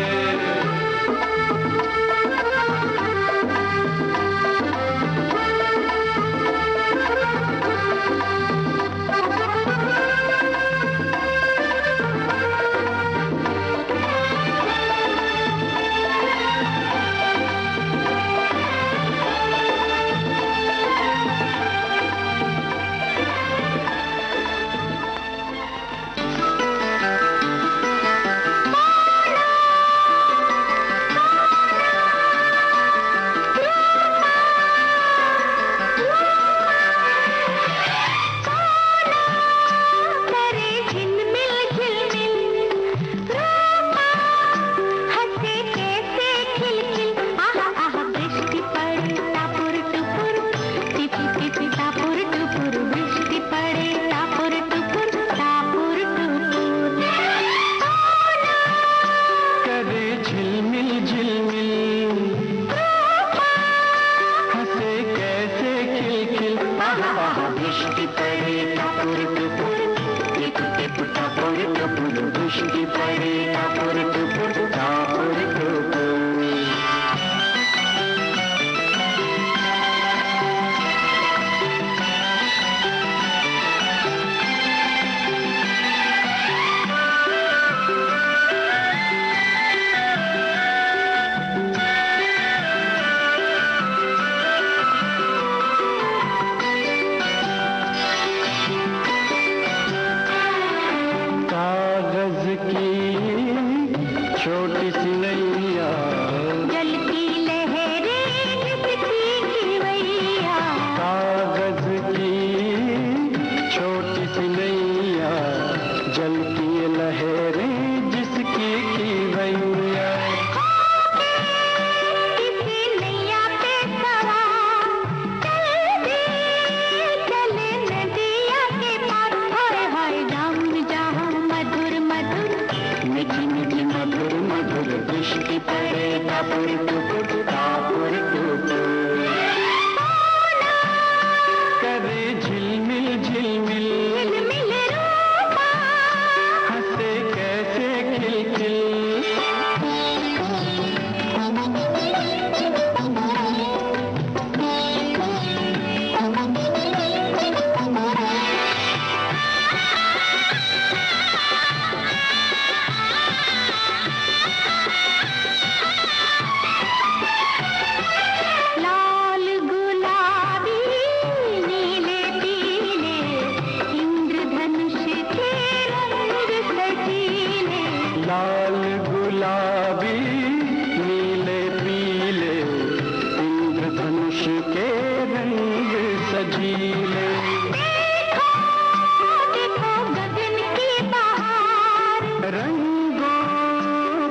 दृष्टि पड़े टपुर टुपुर टापुर टुपुर। छोटी सी नैया जलती लहरें जिसकी खिवैया, कागज की छोटी सी नैया जलती लहरें जिसकी खिवैया। किसी नैया पे सवार चल दे, चले नदिया के पार। हाय हाय जाम जहाँ मधुर मधुर मीठी मीठी मधुर मधुर दृष्टि पड़े टापुर टुपुर टापुर टुपुर। करे झिलमिल झिलमिल मिल रूपा, हंसे कैसे खिलखिल। लाल गुलाबी नीले पीले इंद्रधनुष के रंग सजीले। लाल गुलाबी नीले पीले इंद्रधनुष के रंग सजीले। देखो देखो गगन की बहार, रंगों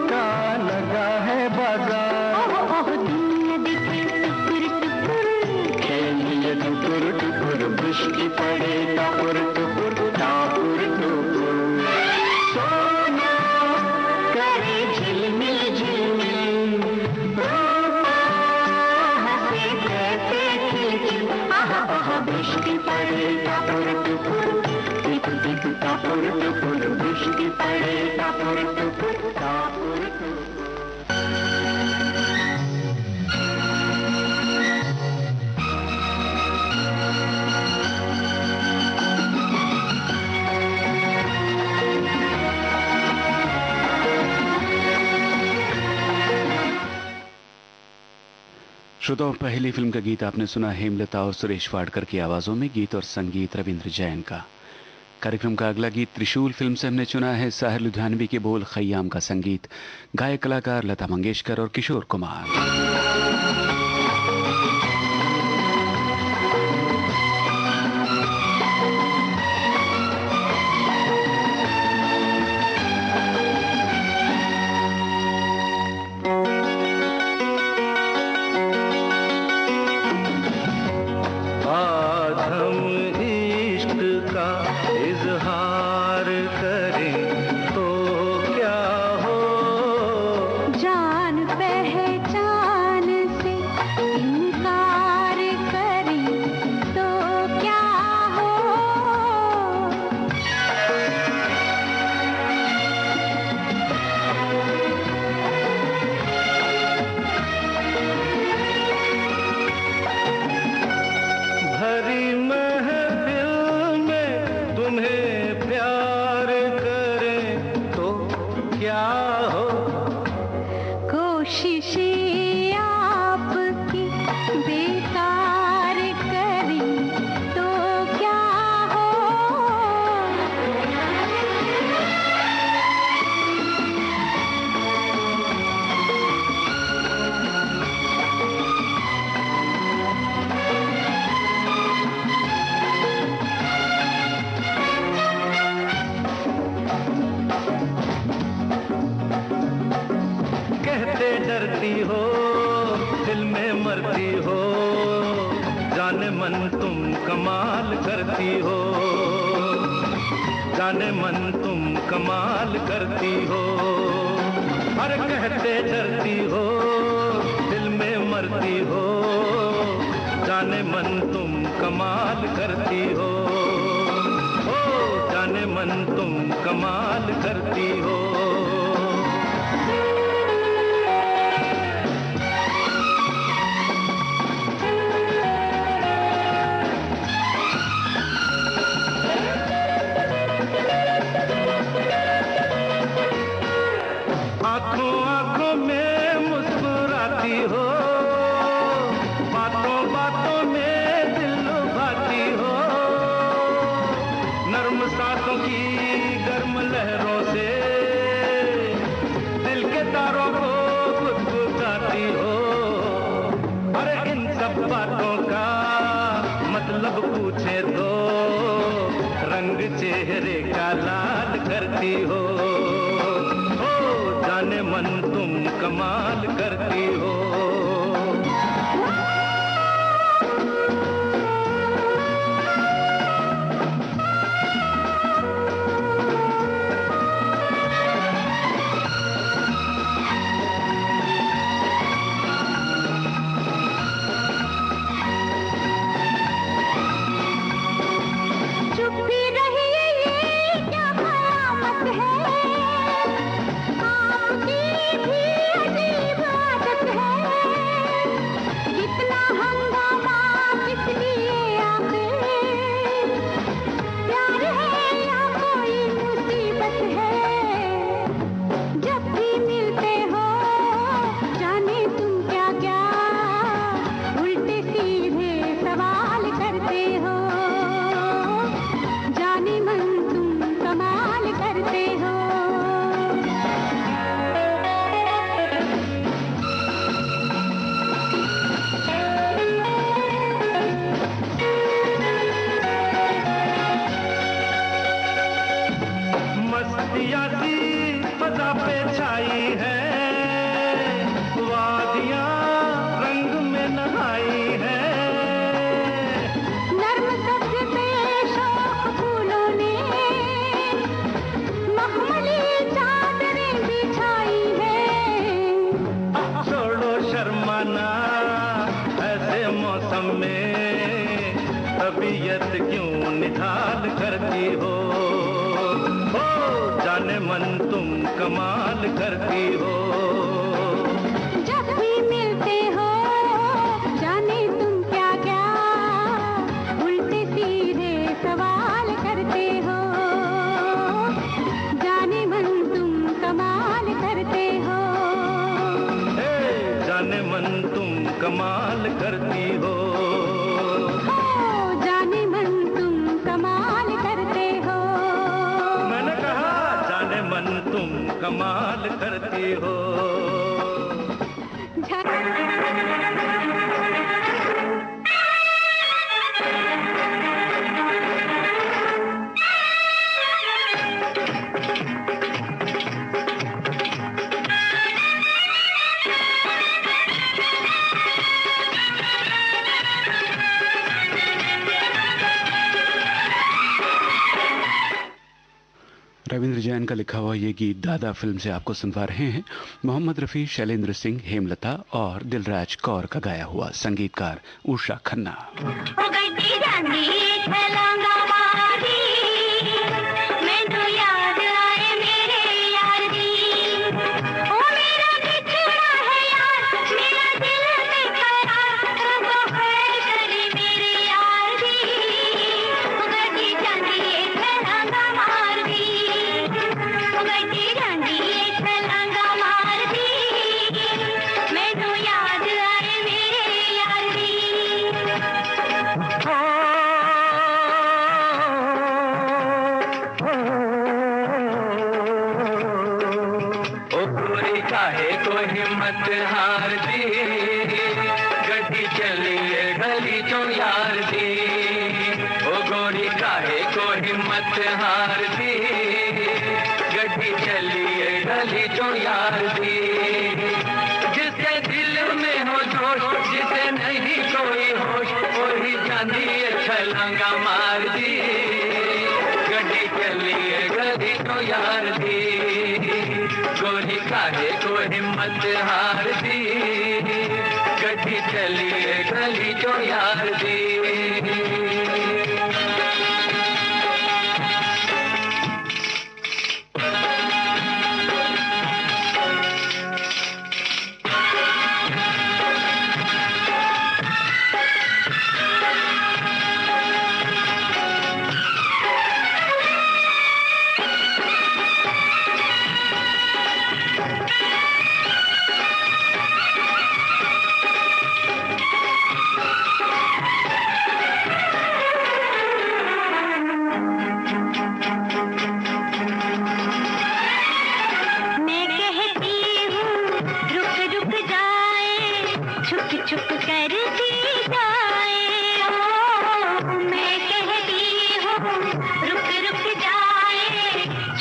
का लगा है बाजार। ओह ओह दुनिया दिखे टुकुर टुकुर, खेलिए टुकुर टुकुर दृष्टि पड़े टापुर टुपुर टापुर टुपुर। सोना करे झिलमिल झिलमिल रूपा, हंसे कैसे खिलखिल। आहा आहा दृष्टि पड़े टापुर टुपुर टिप टिप टापुर टुपुर दृष्टि पड़े टापुर टुपुर टापुर टुपुर। श्रोताओं, पहली फिल्म का गीत आपने सुना हेमलता और सुरेश वाडकर की आवाजों में। गीत और संगीत रविंद्र जैन का। कार्यक्रम का अगला गीत त्रिशूल फिल्म से हमने चुना है। साहिर लुधियानवी के बोल, खय्याम का संगीत, गायक कलाकार लता मंगेशकर और किशोर कुमार। आज हम इश्क का इजहार करें तो क्या हो। जान पहचान से इनकार करें तो क्या हो। भरी महफिल में तुम्हें प्यार करें तो क्या हो। कोशिशें आपकी बेकार करें तो क्या हो। कहते डरती हो दिल में मरती हो, जाने मन तुम कमाल करती हो। जाने मन तुम कमाल करती हो। अरे कहते डरती हो दिल में मरती हो, जाने मन तुम कमाल करती हो। ओ जाने मन मन तुम कमाल करती हो। आंखों आंखों में मुस्कुराती हो, बातों बातों में दिल लुभाती हो, नर्म सांसों की गर्म लहरों से दिल के तारों को गुदगुदाती हो। अरे इन सब बातों का मतलब पूछे तो रंग चेहरे का लाल करती हो। जाने मन तुम कमाल करती हो। चुप भी रहिए, ये क्या कयामत है, आपकी भी अजीब आदत है। कितना हंगामा किस लिए आखिर, प्यार है या कोई मुसीबत है। जब भी मिलते हो जाने तुम क्या क्या उल्टे सीधे सवाल करते हो। जाने मन तुम कमाल करते हो। मस्तियाँ सी फजा पे छाई है, वादियाँ रंग में नहाई है। नर्म सब्ज पे शौक फूलों ने मखमली चादरें बिछाई है। छोड़ो शर्माना ऐसे मौसम में, तबीयत क्यों निढाल करती हो। जाने मन तुम कमाल करती हो। जब भी मिलते हो जाने तुम क्या क्या उल्टे सीधे सवाल करते हो। जाने मन तुम कमाल करते हो। जाने मन तुम कमाल करती हो। जाने मन तुम कमाल करते हो। मैंने कहा जाने मन तुम कमाल करती हो। रविंद्र जैन का लिखा हुआ ये गीत दादा फिल्म से आपको सुनवा रहे हैं। मोहम्मद रफ़ी, शैलेंद्र सिंह, हेमलता और दिलराज कौर का गाया हुआ, संगीतकार उषा खन्ना। हिम्मत हार दी, गड्डी चली है गली चो यार दी। ओ गोरी काहे को हिम्मत हार दी, गड्डी चली है गली चो यार दी। जिसके दिल में हो जोश, जिसे नहीं कोई होश, वही जानी है छलांगा मार दी। गड्डी चली है गली चो यार दी, गोरी काहे को हिम्मत हार दी, गड्डी चली है गली चो यार दी।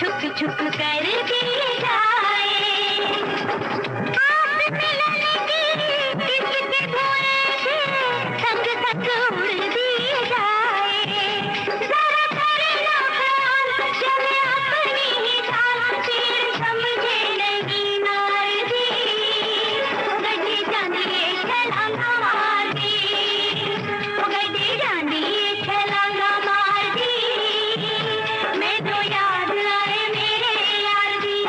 छुप छुप कर दिए जाए। आस मिलने की किसके धुएं से थक थक उड़ दिए जाए। जरा करे ना ख्याल चले अपनी ही चाल, फिर समझे नहीं नारदी। गड्डी जानिए छलांगा मार दी, गड्डी जानिए छलांगा मार दी। मैं तो याद आए मेरे यार दी।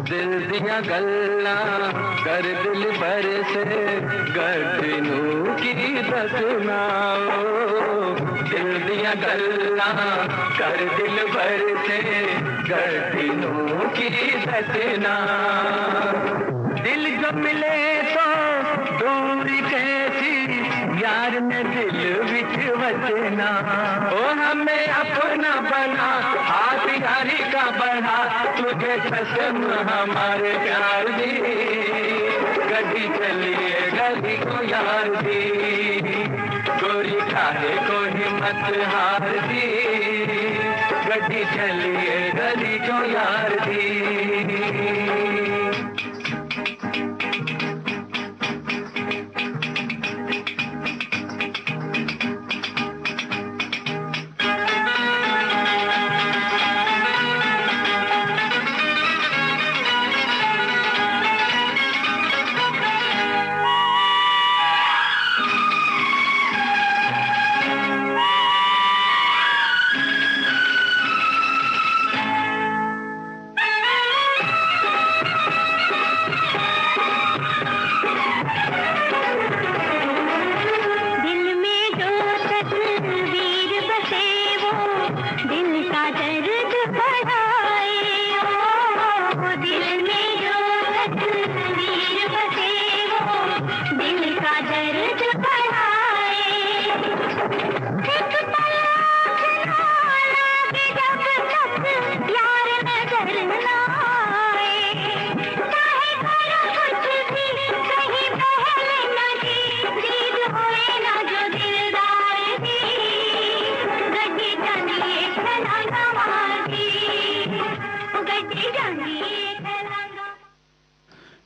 दिल दिया गल्ला कर दिल भर से गठनू की दसनाओ। दिल दिया गल्ला कर दिल भर से गठनू की दसना। दिल जो मिले तो दूरी कैसी यार ने दिल विच वचना। ओ हमें अपना बना हाथ यारी का बढ़ा, तुझे कसम हमारे प्यार दी। गड्डी चलिए गली को यार दी, गोरी खाए को हिम्मत हार दी। गड्डी चलिए गली को यार दी।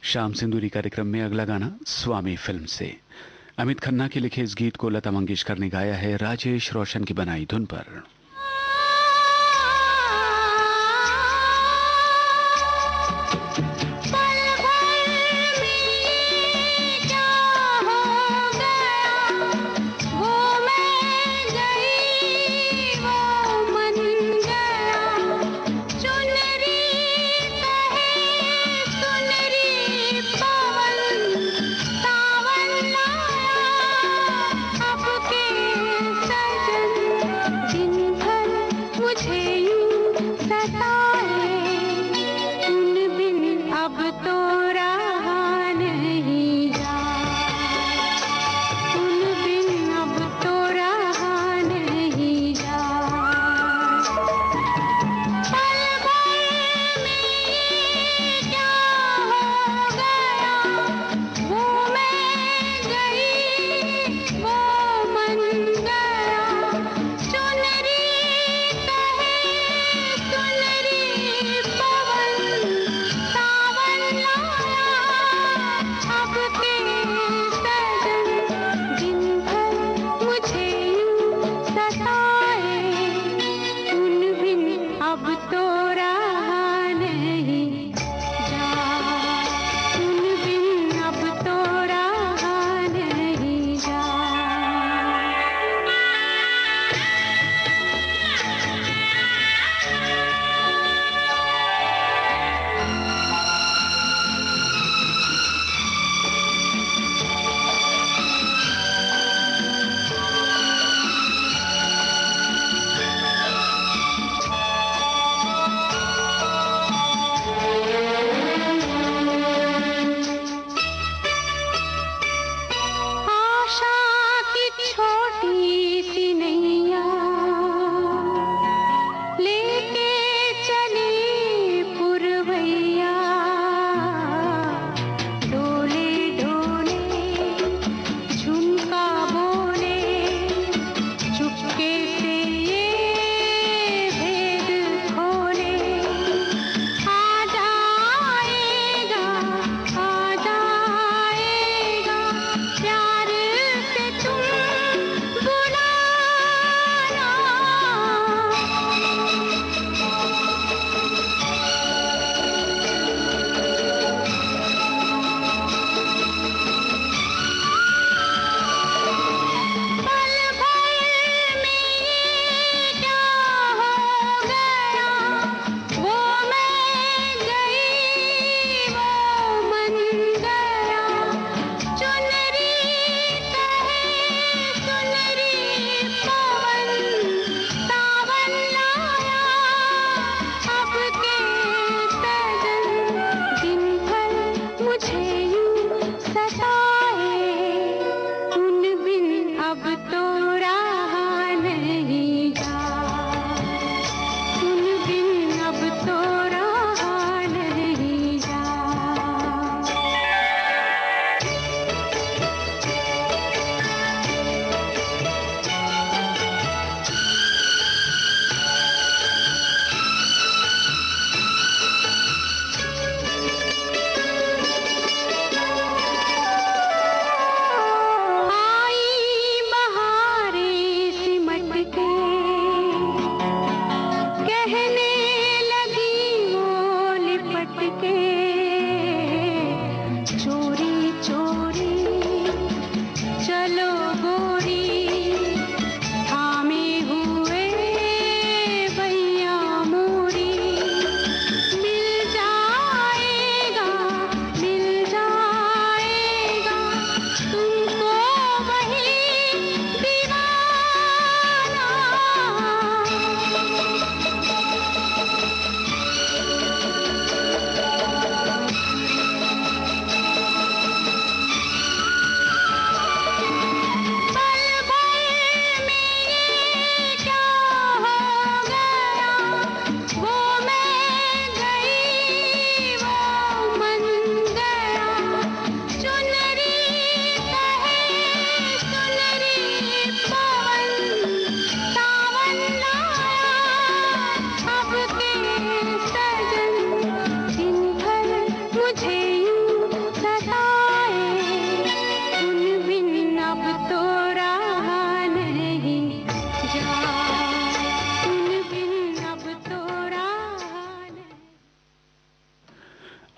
शाम सिंदूरी कार्यक्रम में अगला गाना स्वामी फिल्म से। अमित खन्ना के लिखे इस गीत को लता मंगेशकर ने गाया है राजेश रोशन की बनाई धुन पर।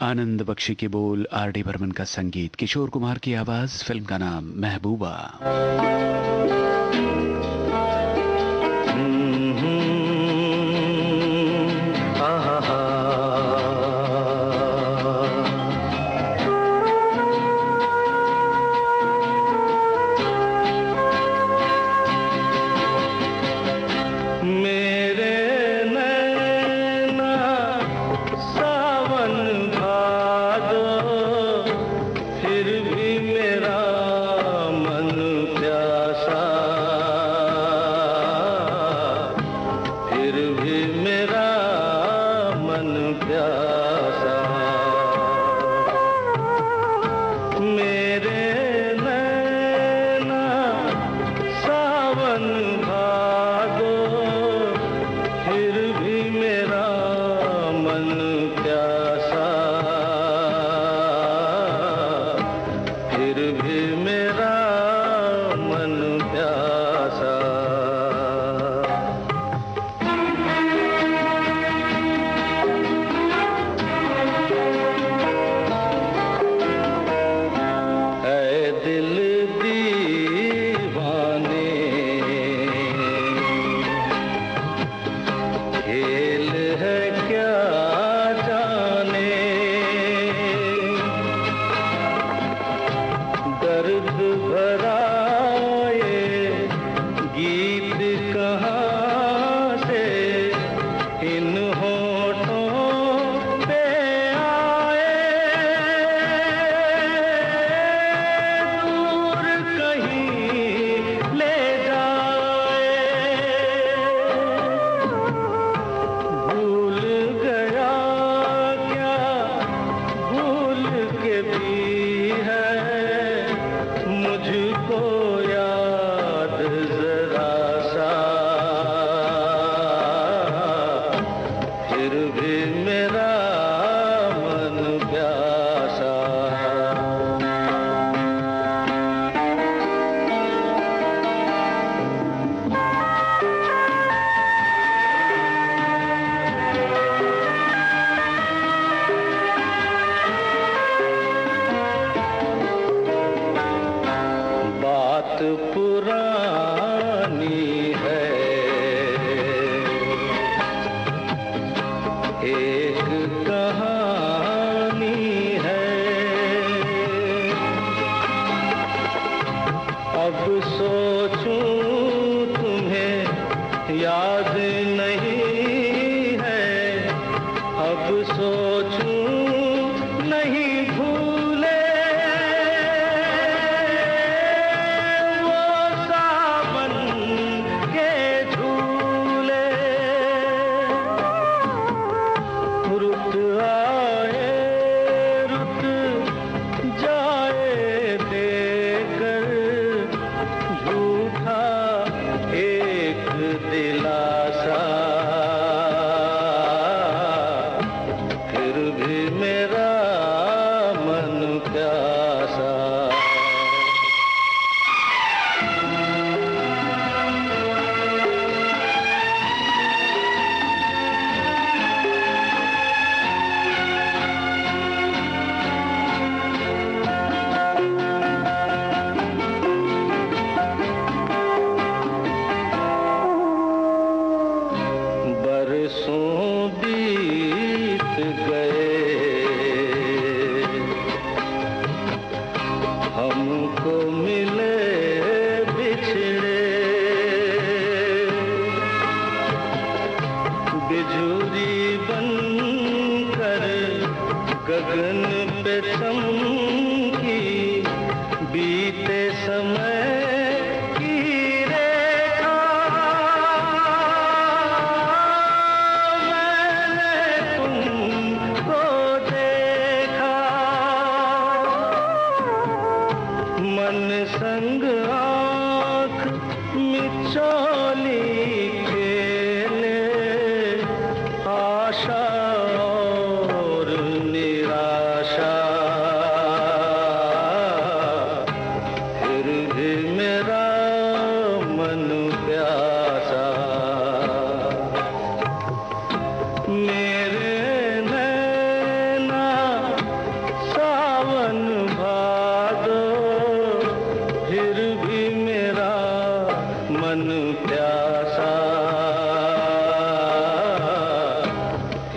आनंद बख्शी के बोल, आर डी बर्मन का संगीत, किशोर कुमार की आवाज, फिल्म का नाम महबूबा।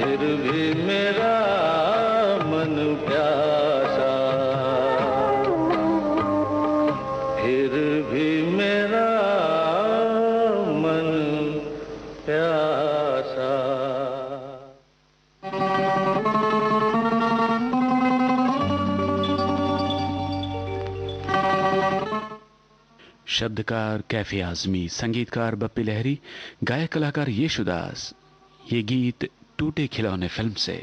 फिर भी मेरा मन प्यासा, फिर भी मेरा मन प्यासा। शब्दकार कैफी आजमी, संगीतकार बप्पी लहरी, गायक कलाकार येशुदास। ये गीत टूटे खिलौने फिल्म से।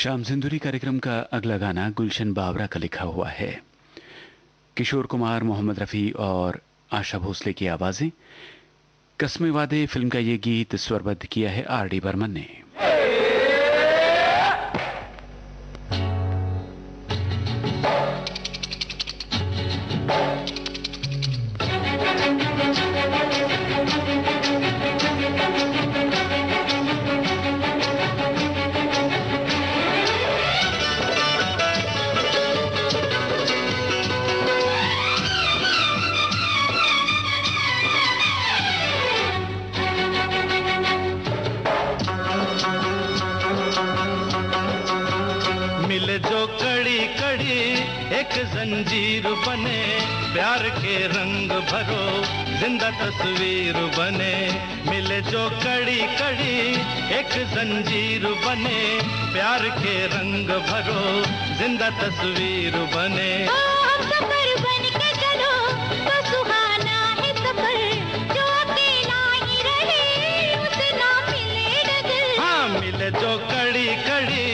शाम सिंदूरी कार्यक्रम का अगला गाना गुलशन बावरा का लिखा हुआ है। किशोर कुमार, मोहम्मद रफ़ी और आशा भोसले की आवाजें। कस्मे वादे फिल्म का ये गीत स्वरबद्ध किया है आर डी बर्मन ने। जंजीर बने प्यार के रंग भरो जिंदा तस्वीर बने, मिले जो कड़ी कड़ी एक जंजीर बने प्यार के रंग भरो जिंदा तस्वीर बने। हम सफर बन के चलो तो सुहाना है सफर, जो अकेला ही रहे उसे ना मिले डगर। हाँ मिले जो कड़ी कड़ी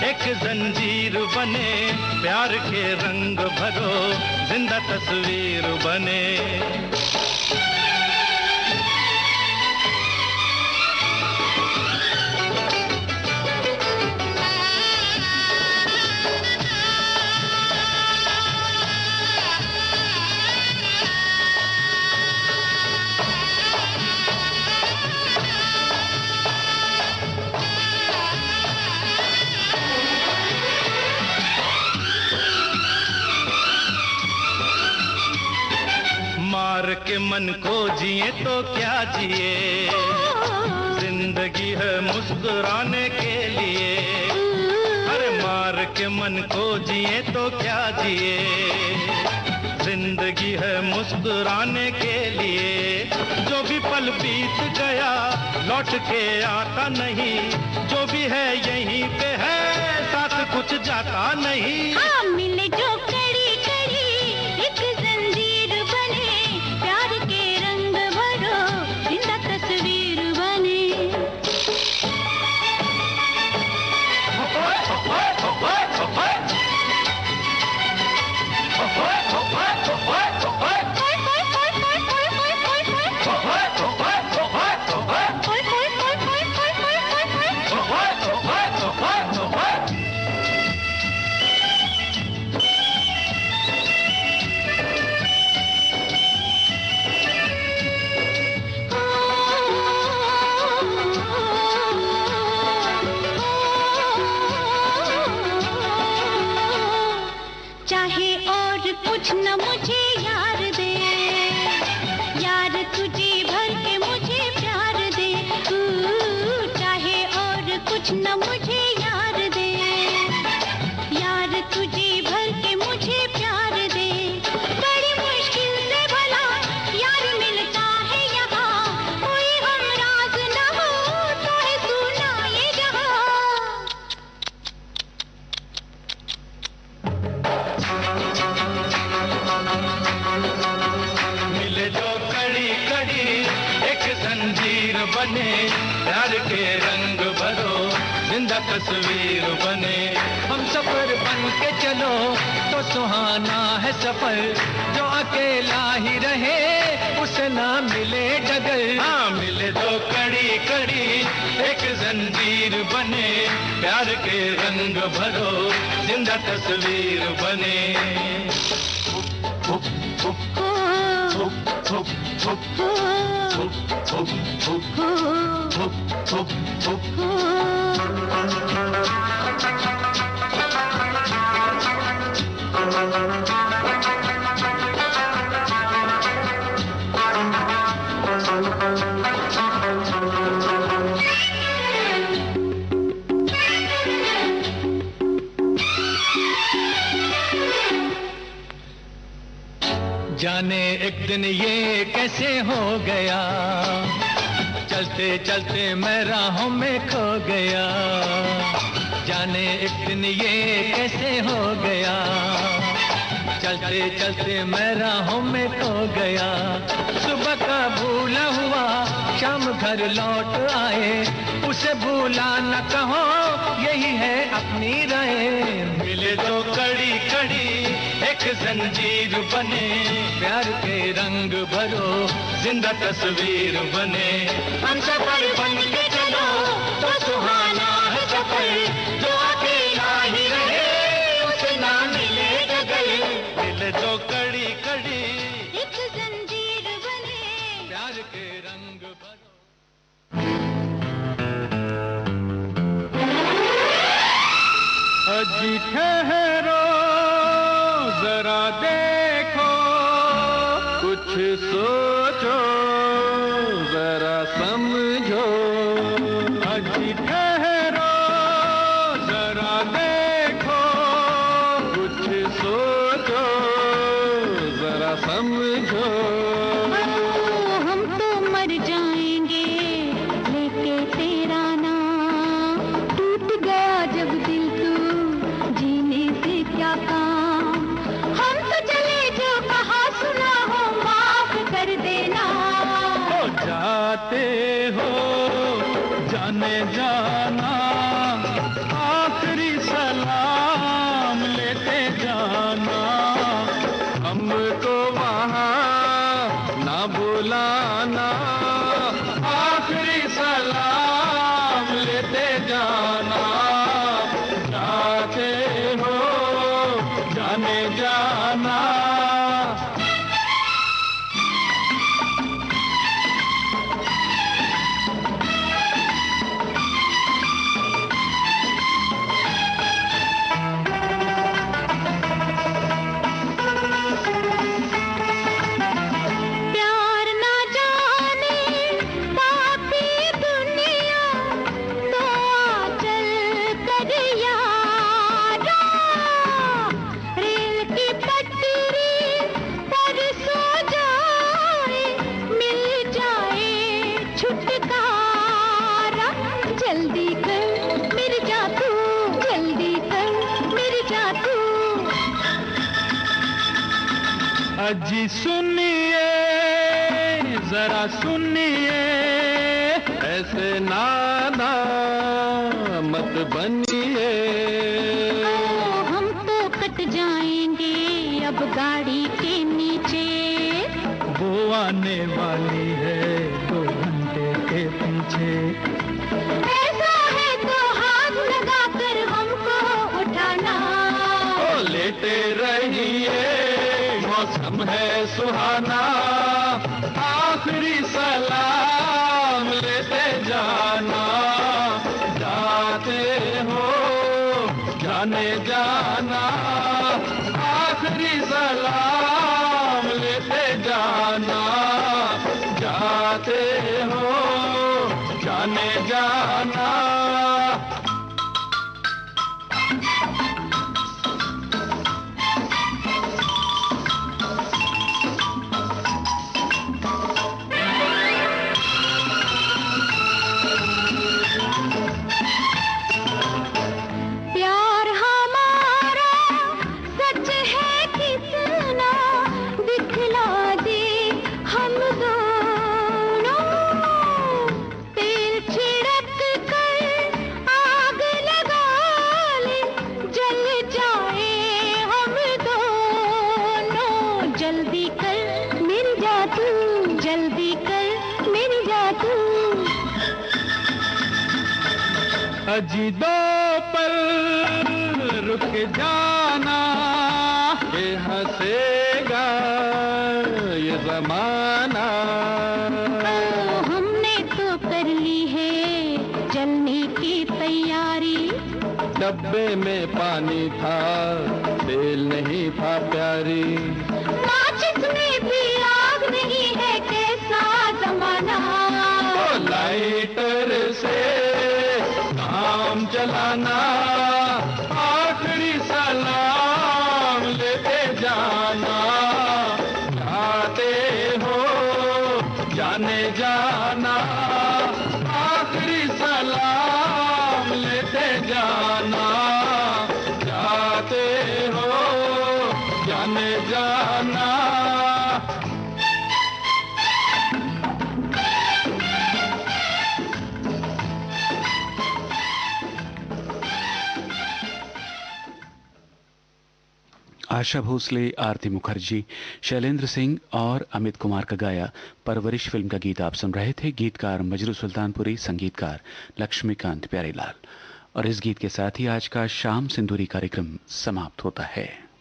एक जंजीर बने प्यार के रंग भरो जिंदा तस्वीर बने। मार के मन को जिए तो क्या जिए, जिंदगी है मुस्कुराने के लिए। अरे मार के मन को जिए तो क्या जिए, जिंदगी है मुस्कुराने के लिए। जो भी पल बीत गया लौट के आता नहीं, जो भी है यहीं पे है साथ कुछ जाता नहीं। हाँ मिले जो कड़ी कड़ी एक जंजीर बने प्यार के रंग भरो जिंदा तस्वीर बने। चाहे और कुछ न मुझे यार दे, यार तुझे भर के मुझे प्यार दे। चाहे और कुछ न मुझे यार दे, यार तुझे भर के मुझे प्यार दे। बड़ी मुश्किल से भला यार मिलता है यहाँ, कोई हमराज न हो तो है सुना ये जहाँ। मिले जो कड़ी कड़ी एक जंजीर बने प्यार के रंग भरो जिंदा तस्वीर बने। हम सफर बन के चलो तो सुहाना है सफर, जो अकेला ही रहे उसे ना मिले डगर। हाँ मिले जो कड़ी कड़ी एक जंजीर बने प्यार के रंग भरो जिंदा तस्वीर बने। जाने एक दिन ये कैसे हो गया, चलते चलते मैं राहों में खो गया। जाने एक दिन ये कैसे हो गया, चलते चलते मैं राहों में खो गया। सुबह का भूला हुआ शाम घर लौट आए, उसे भूला न कहो यही है अपनी राय। मिले तो कड़ी कड़ी एक जंजीर बने, प्यार के रंग भरो जिंदा तस्वीर बने। हम सफर बन के चलो तो सुहाना है सफर, जो अकेला ही रहे उसे ना मिले गगल। मिले तो कड़ी कड़ी एक जंजीर बने, प्यार के रंग भरो। अजी ठहरो जरा देखो, कुछ सोचो जरा समझो। अजी ठहरो जरा देखो, कुछ सोचो जरा समझो। हम तो मर जाएंगे लेके तेरा नाम, टूट गया जब दिल तू जीने से क्या काम। हम तो चले जो कहा सुना हो माफ कर देना। हो जाते हो जाने जाना, आखिरी सलाम लेते जाना। हमको वहाँ ना बुलाना, आखिरी सलाम लेते जाना। जाते हो जाने जाना। प्यार ना जाने पापी दुनिया, तो चल कर यारा रेल की पटरी पर सो जाए, मिल जाए छुटकारा। जल्दी कर मेरे जा तू, जल्दी कर मेरे जा तू। अजी सुनिए जरा सुनिए, ऐसे नादा मत बनिए। हम तो कट जाएंगे अब गाड़ी के नीचे, वो आने वाली है 2 घंटे के पीछे। ऐसा है तो हाथ लगा कर हमको उठाना। ओ लेटे रहिए मौसम है सुहाना, आखिरी सलाम लेते जाना। जाते हो जाने जाना, आखिरी सलाम लेते जाना। जाते हो जाने जाना। प्यार हमारा सच है कितना, दिखला दे हम दोनों। तेल छिड़क कर आग लगा ले, जल जाए हम दोनों। जल्दी कर मेरी जा तू, जल्दी कर मेरी जा तू। अजी 2 पल रुक जाना, ये हंसेगा ये जमाना। हमने तो कर ली है जलने की तैयारी। डब्बे में पानी था तेल नहीं था प्यारी। माचिस में भी आग नहीं है, कैसा जमाना। ओ लाइटर से काम चलाना, आखिरी सलाम लेते जाना। जाते हो जाने जाना, आखिरी सलाम लेते जाना। जाते जान जाना। आशा भोसले, आरती मुखर्जी, शैलेंद्र सिंह और अमित कुमार का गाया परवरिश फिल्म का गीत आप सुन रहे थे। गीतकार मजरू सुल्तानपुरी, संगीतकार लक्ष्मीकांत प्यारेलाल। और इस गीत के साथ ही आज का शाम सिंदूरी कार्यक्रम समाप्त होता है।